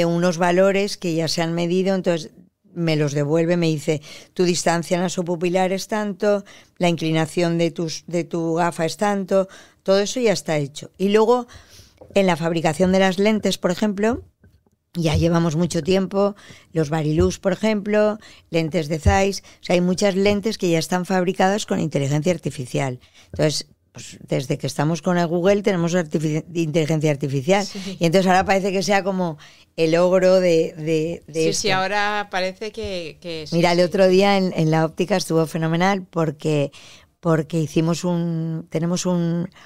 unos valores que ya se han medido, entonces me los devuelve, me dice, tu distancia nasopupilar es tanto, la inclinación de tu gafa es tanto, todo eso ya está hecho. Y luego, en la fabricación de las lentes, por ejemplo, ya llevamos mucho tiempo, los Varilux, por ejemplo, lentes de Zeiss, o sea, hay muchas lentes que ya están fabricadas con inteligencia artificial. Entonces, pues desde que estamos con el Google tenemos inteligencia artificial. Sí. Y entonces ahora parece que sea como el ogro de sí, esto. Sí, ahora parece que sí. Mira, el otro día en la óptica estuvo fenomenal porque tenemos un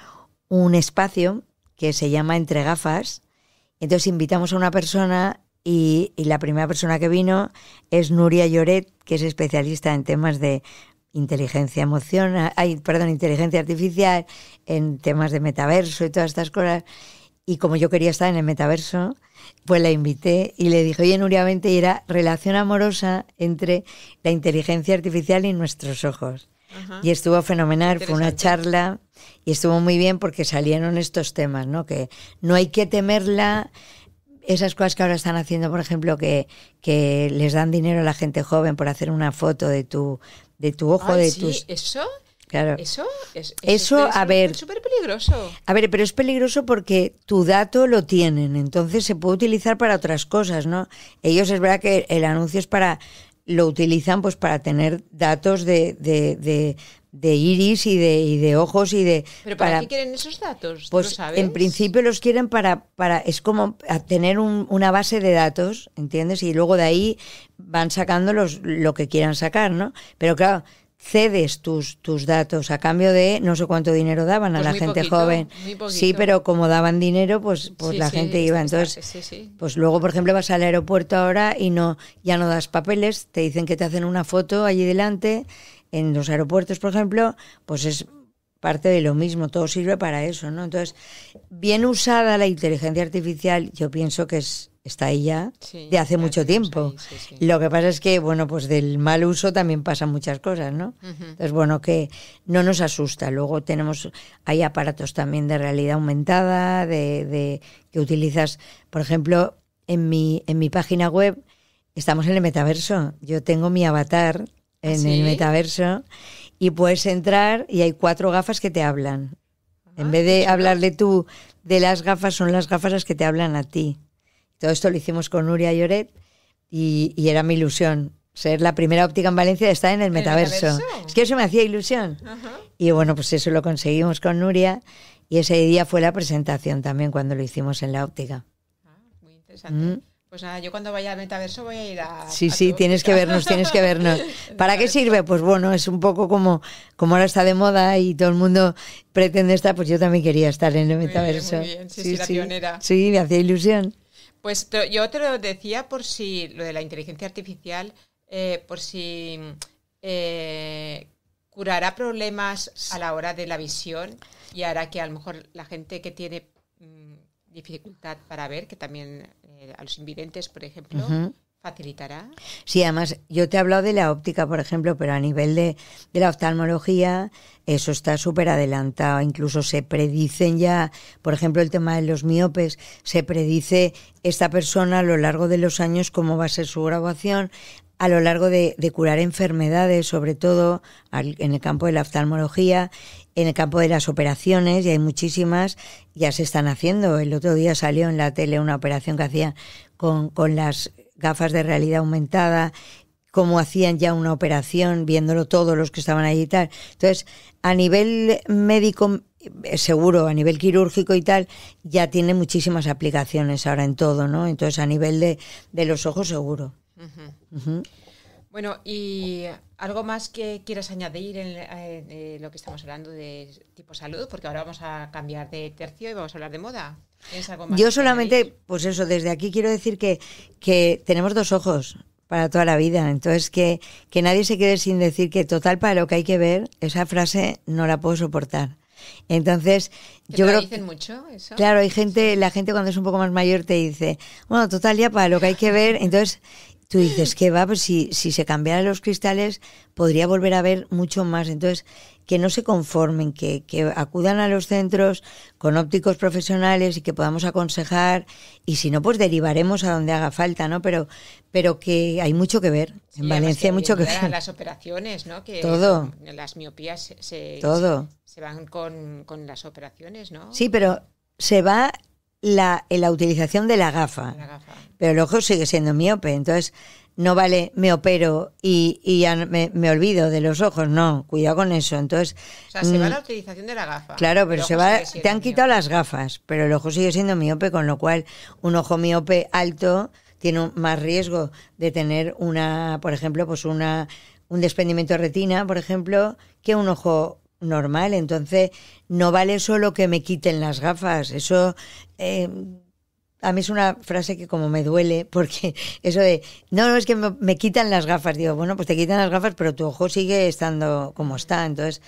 espacio que se llama Entre Gafas. Entonces invitamos a una persona y la primera persona que vino es Nuria Lloret, que es especialista en temas de inteligencia inteligencia artificial, en temas de metaverso y todas estas cosas. Y como yo quería estar en el metaverso, pues la invité y le dije, oye, Nuria, vente, y era relación amorosa entre la inteligencia artificial y nuestros ojos. Ajá. Y estuvo fenomenal, fue una charla y estuvo muy bien porque salieron estos temas, ¿no? Que no hay que temerla, esas cosas que ahora están haciendo, por ejemplo, que les dan dinero a la gente joven por hacer una foto de tu ojo. Ay, de sí, tus... ¿eso? Claro. Eso a ver, es súper peligroso. A ver, pero es peligroso porque tu dato lo tienen, entonces se puede utilizar para otras cosas, ¿no? Ellos es verdad que el anuncio es lo utilizan pues para tener datos de iris y de ojos y de... ¿Pero para qué quieren esos datos? Pues ¿Lo sabes? En principio los quieren para es como tener una base de datos, ¿entiendes? Y luego de ahí van sacando lo que quieran sacar, ¿no? Pero claro, cedes tus datos a cambio de no sé cuánto dinero daban a Pues la muy gente poquito, joven. muy poquito. Sí, pero como daban dinero, pues Sí, la sí, gente iba. Entonces, sí. pues luego, por ejemplo, vas al aeropuerto ahora y ya no das papeles, te dicen que te hacen una foto allí delante. En los aeropuertos, por ejemplo, pues es parte de lo mismo, todo sirve para eso, ¿no? Entonces, bien usada la inteligencia artificial, yo pienso que está ahí ya de hace mucho tiempo. Ahí, sí. Lo que pasa es que, bueno, pues del mal uso también pasan muchas cosas, ¿no? Entonces, bueno, que no nos asusta. Luego hay aparatos también de realidad aumentada, de que utilizas, por ejemplo, en mi página web estamos en el metaverso. Yo tengo mi avatar en el metaverso y puedes entrar y hay 4 gafas que te hablan. En vez de hablarle tú de las gafas, son las gafas las que te hablan a ti. Todo esto lo hicimos con Nuria Lloret y era mi ilusión. Ser la primera óptica en Valencia de estar en el metaverso. Es que eso me hacía ilusión. Ajá. Y bueno, pues eso lo conseguimos con Nuria y ese día fue la presentación también cuando lo hicimos en la óptica. Muy interesante. Pues nada, yo cuando vaya al metaverso voy a ir a... Sí, a sí, tienes que vernos. ¿Para qué sirve? Pues bueno, es un poco como ahora está de moda y todo el mundo pretende estar, pues yo también quería estar en el metaverso. Muy bien. Sí, la pionera. Sí, me hacía ilusión. Pues yo te lo decía por si lo de la inteligencia artificial, por si curará problemas a la hora de la visión y hará que a lo mejor la gente que tiene dificultad para ver, que también a los invidentes, por ejemplo, facilitará. Sí, además, yo te he hablado de la óptica, por ejemplo, pero a nivel de la oftalmología, eso está súper adelantado. Incluso se predicen ya, por ejemplo, el tema de los miopes, se predice esta persona a lo largo de los años cómo va a ser su graduación, a lo largo de curar enfermedades, sobre todo en el campo de la oftalmología, en el campo de las operaciones, y hay muchísimas, ya se están haciendo. El otro día salió en la tele una operación que hacían con las gafas de realidad aumentada, cómo hacían ya una operación, viéndolo todos los que estaban allí y tal. Entonces, a nivel médico, seguro, a nivel quirúrgico y tal, ya tiene muchísimas aplicaciones ahora en todo, ¿no? Entonces, a nivel de los ojos, seguro. Bueno, ¿y algo más que quieras añadir en lo que estamos hablando de tipo salud? Porque ahora vamos a cambiar de tercio y vamos a hablar de moda. ¿Tienes algo más? Yo solamente, pues eso, desde aquí quiero decir que tenemos 2 ojos para toda la vida. Entonces, que nadie se quede sin decir que total para lo que hay que ver, esa frase no la puedo soportar. Entonces, yo creo que dicen mucho eso. Claro, la gente cuando es un poco más mayor te dice, bueno, total ya para lo que hay que ver, entonces tú dices, ¿qué va? Pues si se cambiaran los cristales podría volver a ver mucho más. Entonces, que no se conformen, que acudan a los centros con ópticos profesionales y que podamos aconsejar, y si no, pues derivaremos a donde haga falta, ¿no? Pero que hay mucho que ver. En Valencia hay mucho que ver. Las operaciones, ¿no? Que todo. Las miopías se van con las operaciones, ¿no? Sí, pero se va la utilización de la gafa. Pero el ojo sigue siendo miope, entonces no vale, me opero y ya me olvido de los ojos, no, cuidado con eso. Entonces, o sea, se va la utilización de la gafa. Claro, pero te han quitado las gafas, pero el ojo sigue siendo miope, con lo cual un ojo miope alto tiene más riesgo de tener por ejemplo, pues un desprendimiento de retina, por ejemplo, que un ojo normal. Entonces, no vale solo que me quiten las gafas, eso... a mí es una frase que como me duele, porque eso de, no, es que me quitan las gafas. Digo, bueno, pues te quitan las gafas, pero tu ojo sigue estando como está. Entonces,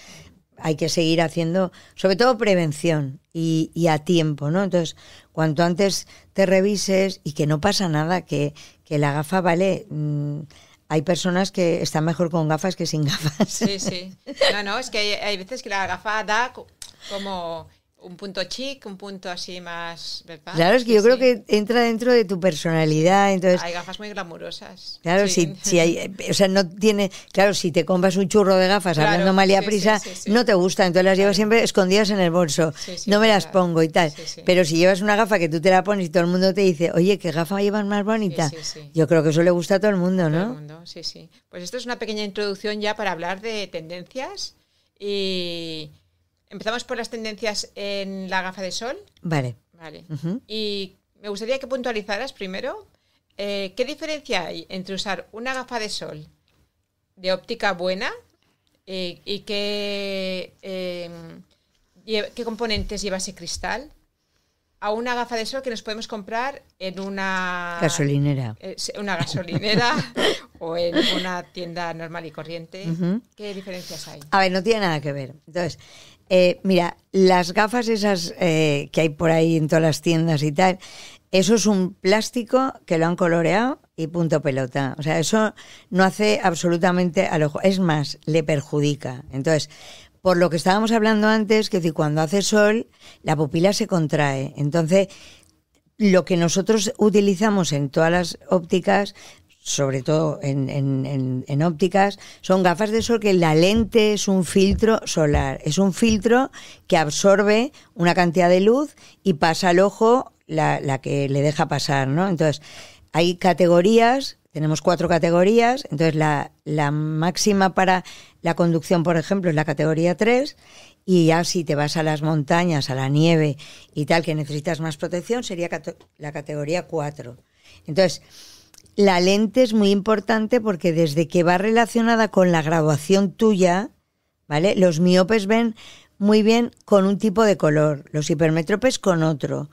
hay que seguir haciendo, sobre todo prevención y a tiempo, ¿no? Entonces, cuanto antes te revises y que no pasa nada, que la gafa vale... hay personas que están mejor con gafas que sin gafas. Sí. No, es que hay veces que la gafa da como... un punto chic, un punto así más, ¿verdad? Claro, es que yo creo que entra dentro de tu personalidad, entonces... Hay gafas muy glamurosas. Claro, si hay... O sea, no tiene... Claro, si te compras un churro de gafas hablando mal y a prisa, no te gusta, entonces las llevas siempre escondidas en el bolso. No me las pongo y tal. Pero si llevas una gafa que tú te la pones y todo el mundo te dice, oye, ¿qué gafa llevas más bonita? Yo creo que eso le gusta a todo el mundo, ¿no? Todo el mundo, sí. Pues esto es una pequeña introducción ya para hablar de tendencias y... Empezamos por las tendencias en la gafa de sol. Vale. Uh-huh. Y me gustaría que puntualizaras primero qué diferencia hay entre usar una gafa de sol de óptica buena ¿Y qué componentes lleva ese cristal? A una gafa de sol que nos podemos comprar en una gasolinera. Una gasolinera o en una tienda normal y corriente. ¿Qué diferencias hay? A ver, no tiene nada que ver. Entonces, mira, las gafas esas que hay por ahí en todas las tiendas y tal, eso es un plástico que lo han coloreado y punto pelota. O sea, eso no hace absolutamente al ojo. Es más, le perjudica. Entonces, por lo que estábamos hablando antes, que cuando hace sol, la pupila se contrae. Entonces, lo que nosotros utilizamos en todas las ópticas, sobre todo en ópticas, son gafas de sol que la lente es un filtro solar. Es un filtro que absorbe una cantidad de luz y pasa al ojo la que le deja pasar, ¿no? Entonces, hay categorías. Tenemos 4 categorías, entonces la máxima para la conducción, por ejemplo, es la categoría 3, y ya si te vas a las montañas, a la nieve y tal, que necesitas más protección, sería la categoría 4. Entonces, la lente es muy importante porque desde que va relacionada con la graduación tuya, ¿vale? Los miopes ven muy bien con un tipo de color, los hipermétropes con otro.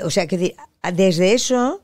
O sea, que desde eso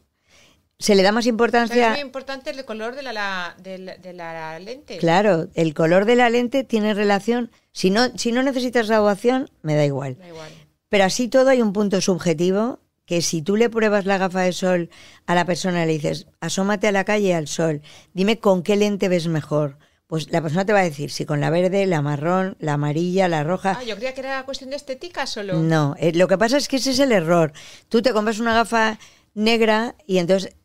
se le da más importancia. O sea, es muy importante el color de la lente. Claro, el color de la lente tiene relación. Si no necesitas graduación, me da igual. Da igual. Pero así todo hay un punto subjetivo que si tú le pruebas la gafa de sol a la persona y le dices, asómate a la calle al sol, dime con qué lente ves mejor. Pues la persona te va a decir si con la verde, la marrón, la amarilla, la roja. Yo creía que era cuestión de estética solo. No, lo que pasa es que ese es el error. Tú te compras una gafa negra y entonces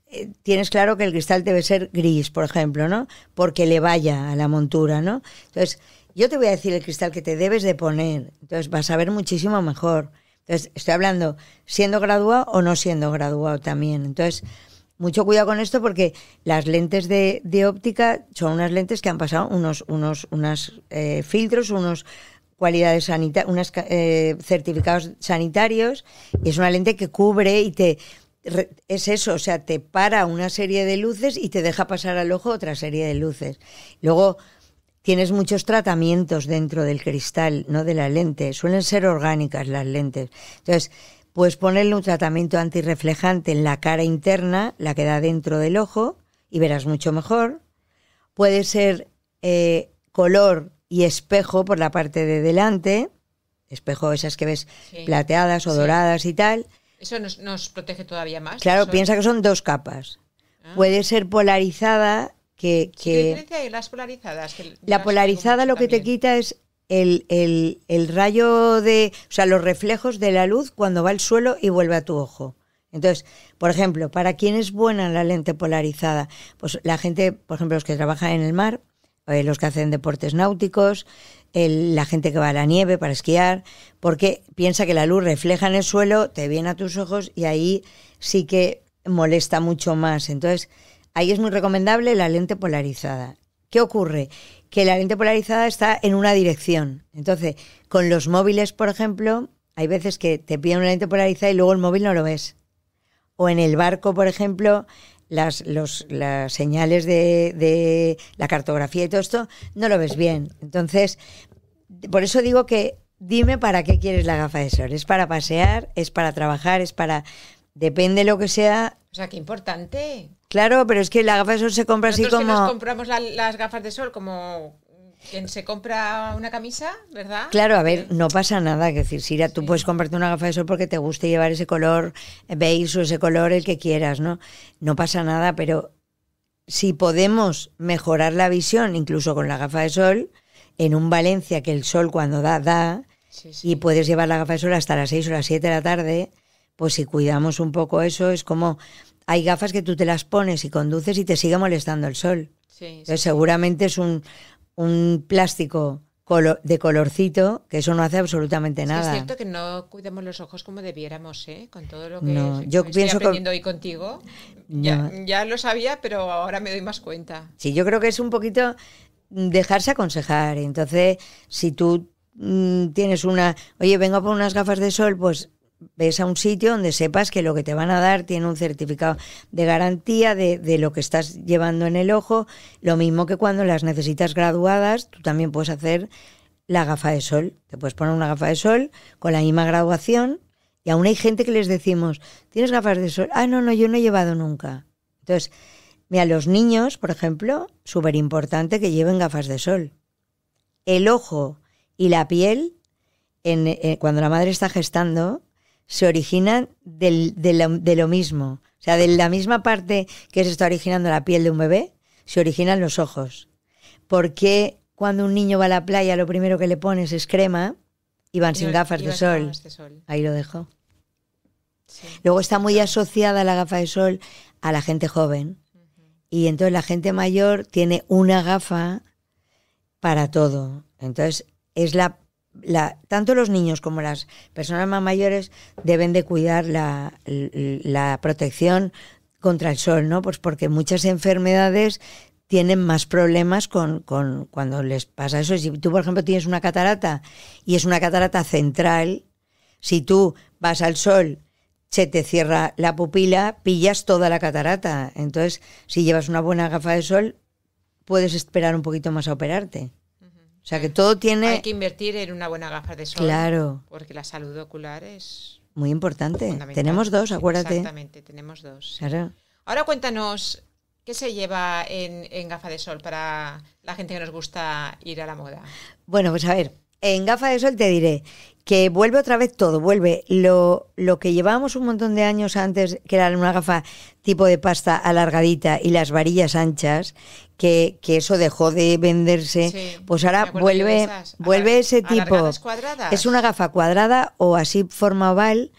tienes claro que el cristal debe ser gris, por ejemplo, ¿no? Porque le vaya a la montura, ¿no? Entonces, yo te voy a decir el cristal que te debes de poner. Entonces, vas a ver muchísimo mejor. Entonces, estoy hablando siendo graduado o no siendo graduado también. Entonces, mucho cuidado con esto porque las lentes de óptica son unas lentes que han pasado unos filtros, unos cualidades sanitarias, unos certificados sanitarios, y es una lente que cubre y es eso, o sea, te para una serie de luces y te deja pasar al ojo otra serie de luces. Luego tienes muchos tratamientos dentro del cristal, no de la lente. Suelen ser orgánicas las lentes. Entonces, puedes ponerle un tratamiento antirreflejante en la cara interna, la que da dentro del ojo, y verás mucho mejor. Puede ser color y espejo por la parte de delante, espejo esas que ves plateadas o doradas y tal. ¿Eso nos protege todavía más? Claro, piensa que son 2 capas. Puede ser polarizada, ¿Qué diferencia hay las polarizadas? La polarizada lo que te quita es el rayo o sea, los reflejos de la luz cuando va al suelo y vuelve a tu ojo. Entonces, por ejemplo, ¿para quién es buena la lente polarizada? Pues la gente, por ejemplo, los que trabajan en el mar, los que hacen deportes náuticos, la gente que va a la nieve para esquiar, porque piensa que la luz refleja en el suelo, te viene a tus ojos y ahí sí que molesta mucho más. Entonces, ahí es muy recomendable la lente polarizada. ¿Qué ocurre? Que la lente polarizada está en una dirección. Entonces, con los móviles, por ejemplo, hay veces que te piden una lente polarizada y luego el móvil no lo ves. O en el barco, por ejemplo, las señales de la cartografía y todo esto, no lo ves bien. Entonces, por eso digo que dime para qué quieres la gafa de sol. ¿Es para pasear? ¿Es para trabajar? ¿Es para...? Depende de lo que sea. O sea, qué importante. Claro, pero es que la gafa de sol se compra así como... Nosotros que nos compramos las gafas de sol como quien se compra una camisa, ¿verdad? Claro, a ver, no pasa nada. Es decir, Sira, tú puedes comprarte una gafa de sol porque te guste llevar ese color beige o ese color el que quieras, ¿no? No pasa nada, pero si podemos mejorar la visión, incluso con la gafa de sol, en un Valencia que el sol cuando da, y puedes llevar la gafa de sol hasta las 6 o las 7 de la tarde, pues si cuidamos un poco eso, es como... Hay gafas que tú te las pones y conduces y te sigue molestando el sol. Entonces, seguramente es un plástico de colorcito, que eso no hace absolutamente nada. Es cierto que no cuidamos los ojos como debiéramos, ¿eh? Con todo lo que yo estoy aprendiendo hoy contigo. Ya lo sabía, pero ahora me doy más cuenta. Sí, yo creo que es un poquito dejarse aconsejar. Entonces, si tú tienes oye, vengo a por unas gafas de sol, pues ves a un sitio donde sepas que lo que te van a dar tiene un certificado de garantía de lo que estás llevando en el ojo. Lo mismo que cuando las necesitas graduadas, tú también puedes hacer la gafa de sol. Te puedes poner una gafa de sol con la misma graduación, y aún hay gente que les decimos, ¿tienes gafas de sol? Ah, no, yo no he llevado nunca. Entonces, mira, los niños, por ejemplo, súper importante que lleven gafas de sol. El ojo y la piel, cuando la madre está gestando, se originan de lo mismo. O sea, de la misma parte que se está originando la piel de un bebé, se originan los ojos. Porque cuando un niño va a la playa, lo primero que le pones es crema y van sin gafas de sol. Ahí lo dejo. Sí. Luego está muy asociada la gafa de sol a la gente joven. Y entonces la gente mayor tiene una gafa para todo. Entonces es tanto los niños como las personas más mayores deben de cuidar la protección contra el sol, ¿no? Pues porque muchas enfermedades tienen más problemas con cuando les pasa eso. Si tú, por ejemplo, tienes una catarata y es una catarata central, si tú vas al sol, se te cierra la pupila, pillas toda la catarata. Entonces, si llevas una buena gafa de sol, puedes esperar un poquito más a operarte. O sea que todo tiene... Hay que invertir en una buena gafa de sol. Claro. Porque la salud ocular es... muy importante. Tenemos dos, acuérdate. Exactamente, tenemos dos. Claro. Ahora cuéntanos, ¿qué se lleva en gafa de sol para la gente que nos gusta ir a la moda? Bueno, pues a ver, en gafa de sol te diré que vuelve otra vez todo, vuelve lo que llevábamos un montón de años antes, que era una gafa tipo de pasta alargadita y las varillas anchas, que eso dejó de venderse, sí, pues ahora vuelve ese tipo. Cuadradas. Es una gafa cuadrada o así forma oval,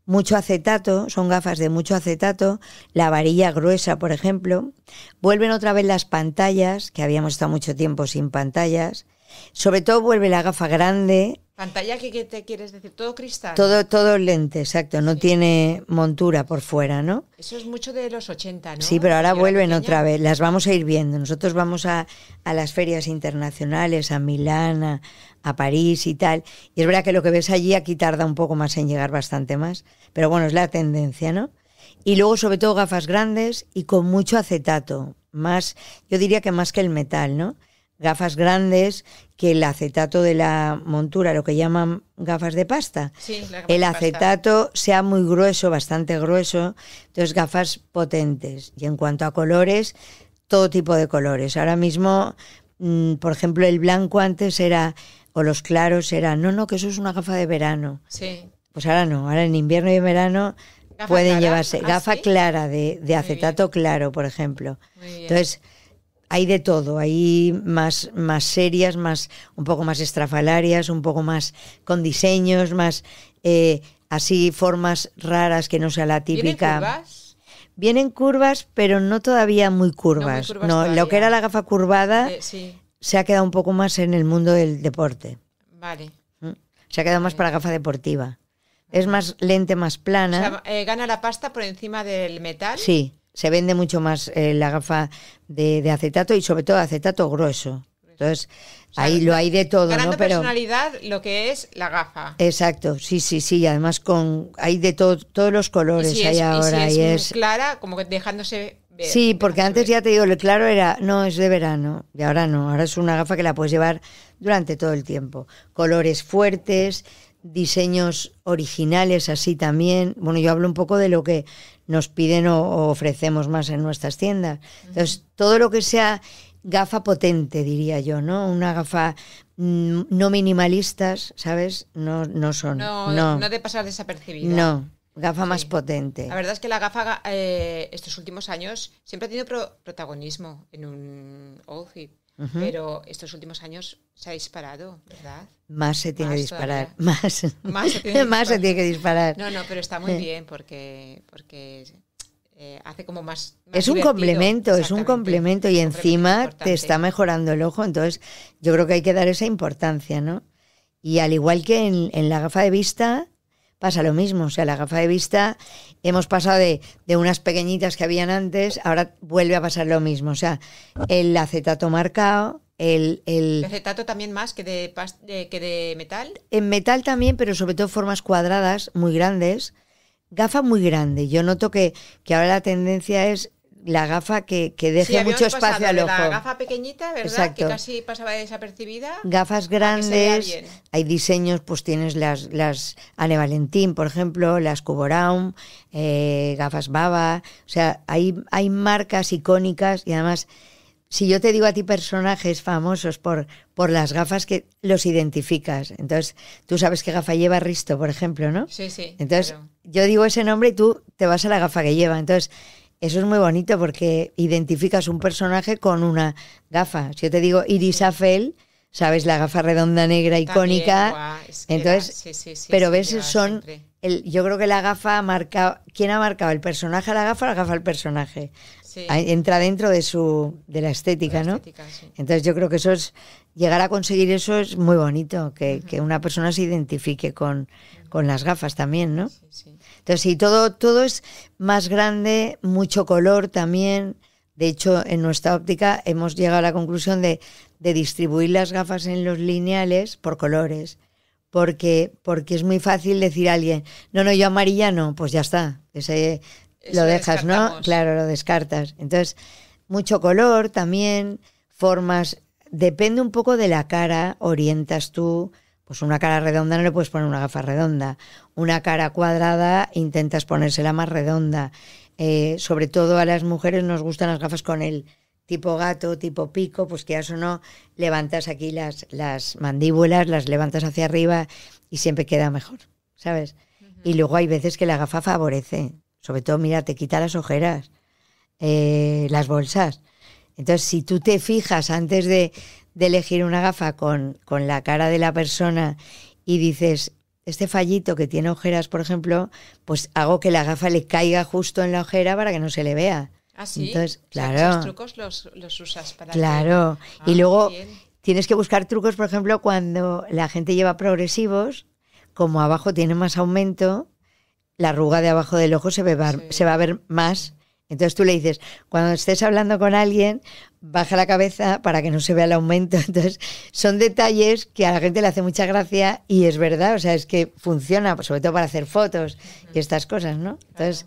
mucho acetato, son gafas de mucho acetato, la varilla gruesa, por ejemplo. Vuelven otra vez las pantallas, que habíamos estado mucho tiempo sin pantallas. Sobre todo vuelve la gafa grande. ¿Pantalla qué te quieres decir? ¿Todo cristal? Todo lente, exacto. No tiene montura por fuera, ¿no? Eso es mucho de los 80, ¿no? Sí, pero ahora vuelven otra vez. Las vamos a ir viendo. Nosotros vamos a las ferias internacionales, a Milán, a París y tal. Y es verdad que lo que ves allí aquí tarda un poco más en llegar, bastante más. Pero bueno, es la tendencia, ¿no? Y luego, sobre todo, gafas grandes y con mucho acetato. Más, yo diría que más que el metal, ¿no? Gafas grandes, que el acetato de la montura, lo que llaman gafas de pasta, sí, el acetato sea muy grueso, bastante grueso, entonces gafas potentes. Y en cuanto a colores, todo tipo de colores. Ahora mismo, por ejemplo, el blanco antes era, o los claros eran, no, que eso es una gafa de verano. Sí. Pues ahora no, ahora en invierno y en verano pueden llevarse gafa ¿sí? clara de acetato claro, por ejemplo. Entonces, hay de todo, hay más serias, un poco más estrafalarias, un poco más con diseños, más así formas raras que no sea la típica. ¿Vienen curvas? Vienen curvas, pero no todavía muy curvas. No, lo que era la gafa curvada sí. Se ha quedado un poco más en el mundo del deporte. Vale. Se ha quedado más para gafa deportiva. Es más lente, más plana. O sea, ¿gana la pasta por encima del metal? Sí. Se vende mucho más la gafa de acetato y sobre todo acetato grueso. Entonces, o sea, ahí lo hay de todo, ganando, ¿no? Pero personalidad lo que es la gafa. Exacto, sí. Además hay de todos los colores si hay ahora. Y es clara, como que dejándose ver. Sí, porque antes ya te digo, el claro era, no, es de verano. Y ahora no, ahora es una gafa que la puedes llevar durante todo el tiempo. Colores fuertes, diseños originales así también. Bueno, yo hablo un poco de lo que nos piden o ofrecemos más en nuestras tiendas. Entonces, todo lo que sea gafa potente, diría yo, ¿no? Una gafa no minimalistas, ¿sabes? No son. No de pasar desapercibida. No, gafa más potente. La verdad es que la gafa estos últimos años siempre ha tenido protagonismo en un outfit. Pero estos últimos años se ha disparado, ¿verdad? Más se tiene que disparar. Más se tiene que disparar. No, pero está muy bien porque hace como más es un complemento y encima te está mejorando el ojo. Entonces yo creo que hay que dar esa importancia, ¿no? Y al igual que en la gafa de vista pasa lo mismo. O sea, la gafa de vista hemos pasado de unas pequeñitas que habían antes, ahora vuelve a pasar lo mismo. O sea, el acetato marcado, el ¿De acetato también más que que de metal? en metal también, pero sobre todo formas cuadradas muy grandes. Gafa muy grande. Yo noto que ahora la tendencia es la gafa que deje mucho espacio al ojo. La gafa pequeñita, ¿verdad? Exacto. Que casi pasaba desapercibida. Gafas grandes, hay diseños, pues tienes las Anne Valentín, por ejemplo, las Cuboraum, gafas Baba, o sea, hay marcas icónicas y además, si yo te digo a ti personajes famosos por las gafas, que los identificas. Entonces, tú sabes qué gafa lleva Risto, por ejemplo, ¿no? Sí, sí. Entonces, claro. yo digo ese nombre y tú te vas a la gafa que lleva. Entonces, eso es muy bonito porque identificas un personaje con una gafa. Si yo te digo Iris Afel, sabes la gafa redonda negra icónica. También, es que entonces, sí, pero ves, son yo creo que la gafa ha marcado, ¿quién ha marcado? ¿El personaje a la gafa o la gafa al personaje? Sí. Entra dentro de la estética, ¿no? Sí. Entonces yo creo que llegar a conseguir eso es muy bonito, que una persona se identifique con las gafas también, ¿no? Sí. Entonces sí, todo es más grande, mucho color también. De hecho, en nuestra óptica hemos llegado a la conclusión de distribuir las gafas en los lineales por colores. Porque es muy fácil decir a alguien, no, yo amarilla no, pues ya está, ese lo dejas, ¿no? Claro, lo descartas. Entonces, mucho color también, formas, depende un poco de la cara, orientas tú, pues una cara redonda no le puedes poner una gafa redonda, una cara cuadrada intentas ponérsela más redonda. Sobre todo a las mujeres nos gustan las gafas con el tipo gato, tipo pico, pues que eso no, levantas aquí las mandíbulas, las levantas hacia arriba y siempre queda mejor, ¿sabes? Y luego hay veces que la gafa favorece, sobre todo, mira, te quita las ojeras, las bolsas. Entonces, si tú te fijas antes de elegir una gafa con la cara de la persona y dices, este fallito que tiene ojeras, por ejemplo, pues hago que la gafa le caiga justo en la ojera para que no se le vea. Ah, sí. Entonces, claro. O sea, esos trucos los usas para. Claro. Y luego tienes que buscar trucos, por ejemplo, cuando la gente lleva progresivos, como abajo tiene más aumento, la arruga de abajo del ojo se va a ver más. Entonces tú le dices, cuando estés hablando con alguien, baja la cabeza para que no se vea el aumento. Entonces son detalles que a la gente le hace mucha gracia y es verdad, o sea, es que funciona, sobre todo para hacer fotos y estas cosas, ¿no? Entonces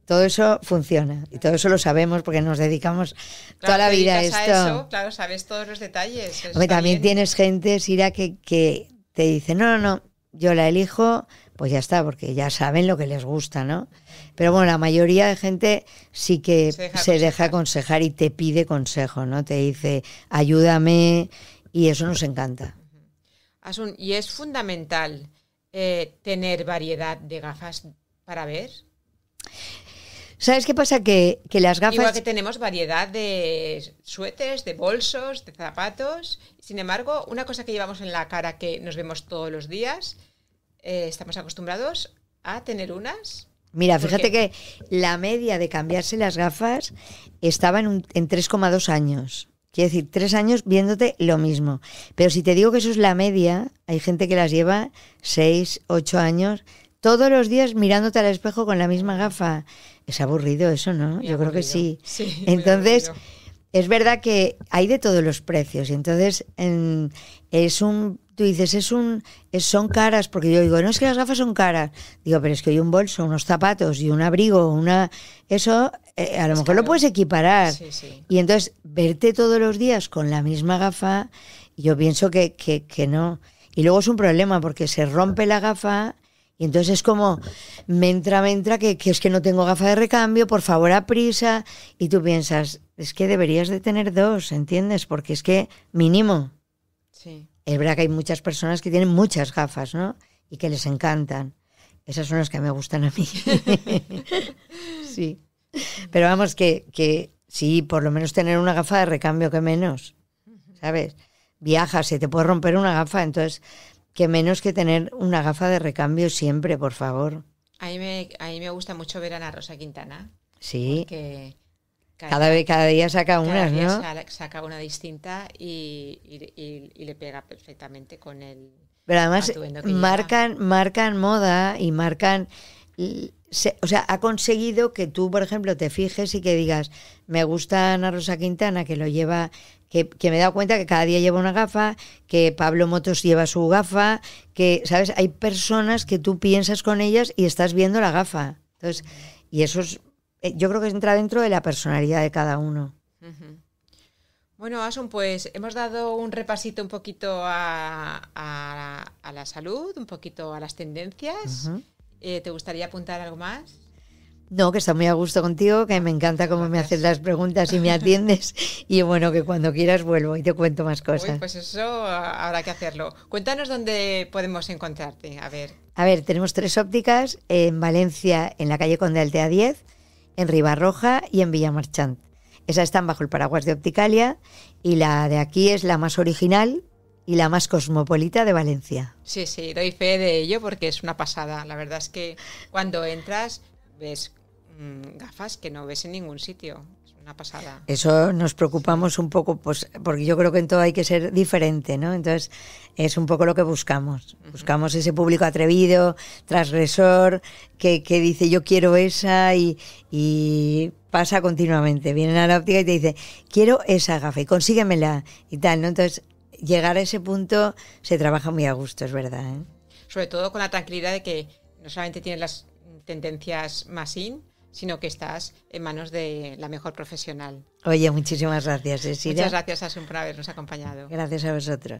todo eso funciona y todo eso lo sabemos porque nos dedicamos toda la vida a esto. Eso, claro, sabes todos los detalles. Hombre, también tienes gente, Sira, que te dice, no, yo la elijo, pues ya está, porque ya saben lo que les gusta, ¿no? Pero bueno, la mayoría de gente sí que se deja aconsejar y te pide consejo, ¿no? Te dice, ayúdame, y eso nos encanta. Asun, ¿y es fundamental tener variedad de gafas para ver? ¿Sabes qué pasa? Que las gafas... Igual que tenemos variedad de suéteres, de bolsos, de zapatos. Sin embargo, una cosa que llevamos en la cara que nos vemos todos los días, estamos acostumbrados a tener unas. Mira, fíjate que la media de cambiarse las gafas estaba en 3,2 años. Quiere decir, 3 años viéndote lo mismo. Pero si te digo que eso es la media, hay gente que las lleva 6, 8 años, todos los días mirándote al espejo con la misma gafa. Es aburrido eso, ¿no? Yo creo que sí. Entonces, es verdad que hay de todos los precios. Y entonces, tú dices, son caras, porque yo digo, no es que las gafas son caras. Digo, pero es que hay un bolso, unos zapatos y un abrigo, eso a lo mejor lo puedes equiparar. Sí. Y entonces, verte todos los días con la misma gafa, yo pienso que no. Y luego es un problema, porque se rompe la gafa y entonces es como, me entra, que es que no tengo gafa de recambio, por favor, a prisa. Y tú piensas, es que deberías de tener 2, ¿entiendes? Porque es que mínimo. Sí. Es verdad que hay muchas personas que tienen muchas gafas, ¿no? Y que les encantan. Esas son las que me gustan a mí. Sí. Pero vamos, que sí, por lo menos tener una gafa de recambio, que menos, ¿sabes? Viajas, se te puede romper una gafa, entonces, que menos que tener una gafa de recambio siempre, por favor. A mí me gusta mucho ver a Ana Rosa Quintana. Sí. Porque cada día saca unas, ¿no? Saca una distinta y le pega perfectamente con el... Pero además marcan moda y marcan... O sea, ha conseguido que tú, por ejemplo, te fijes y que digas, me gusta Ana Rosa Quintana, que que me he dado cuenta que cada día lleva una gafa, que Pablo Motos lleva su gafa, que, ¿sabes? Hay personas que tú piensas con ellas y estás viendo la gafa. Entonces, y eso es, yo creo que entra dentro de la personalidad de cada uno. Uh-huh. Bueno, Asun, pues hemos dado un repasito un poquito a la salud, un poquito a las tendencias. Uh-huh. ¿Te gustaría apuntar algo más? No, que está muy a gusto contigo, que me encanta cómo me haces las preguntas y me atiendes. Y bueno, que cuando quieras vuelvo y te cuento más cosas. Uy, pues eso habrá que hacerlo. Cuéntanos dónde podemos encontrarte. A ver, tenemos 3 ópticas en Valencia, en la calle Conde Altea 10, en Ribarroja y en Villamarchant. Esas están bajo el paraguas de Opticalia y la de aquí es la más original y la más cosmopolita de Valencia. Sí, doy fe de ello porque es una pasada. La verdad es que cuando entras ves gafas que no ves en ningún sitio. Es una pasada. Eso nos preocupamos un poco, pues, porque yo creo que en todo hay que ser diferente, ¿no? Entonces es un poco lo que buscamos. Buscamos ese público atrevido, transgresor, que dice yo quiero esa y pasa continuamente. Vienen a la óptica y te dice quiero esa gafa y consíguemela y tal, ¿no? Entonces llegar a ese punto se trabaja muy a gusto, es verdad, ¿eh? Sobre todo con la tranquilidad de que no solamente tienes las tendencias más in, sino que estás en manos de la mejor profesional. Oye, muchísimas gracias, Esira. Muchas gracias, Asun, por habernos acompañado. Gracias a vosotros.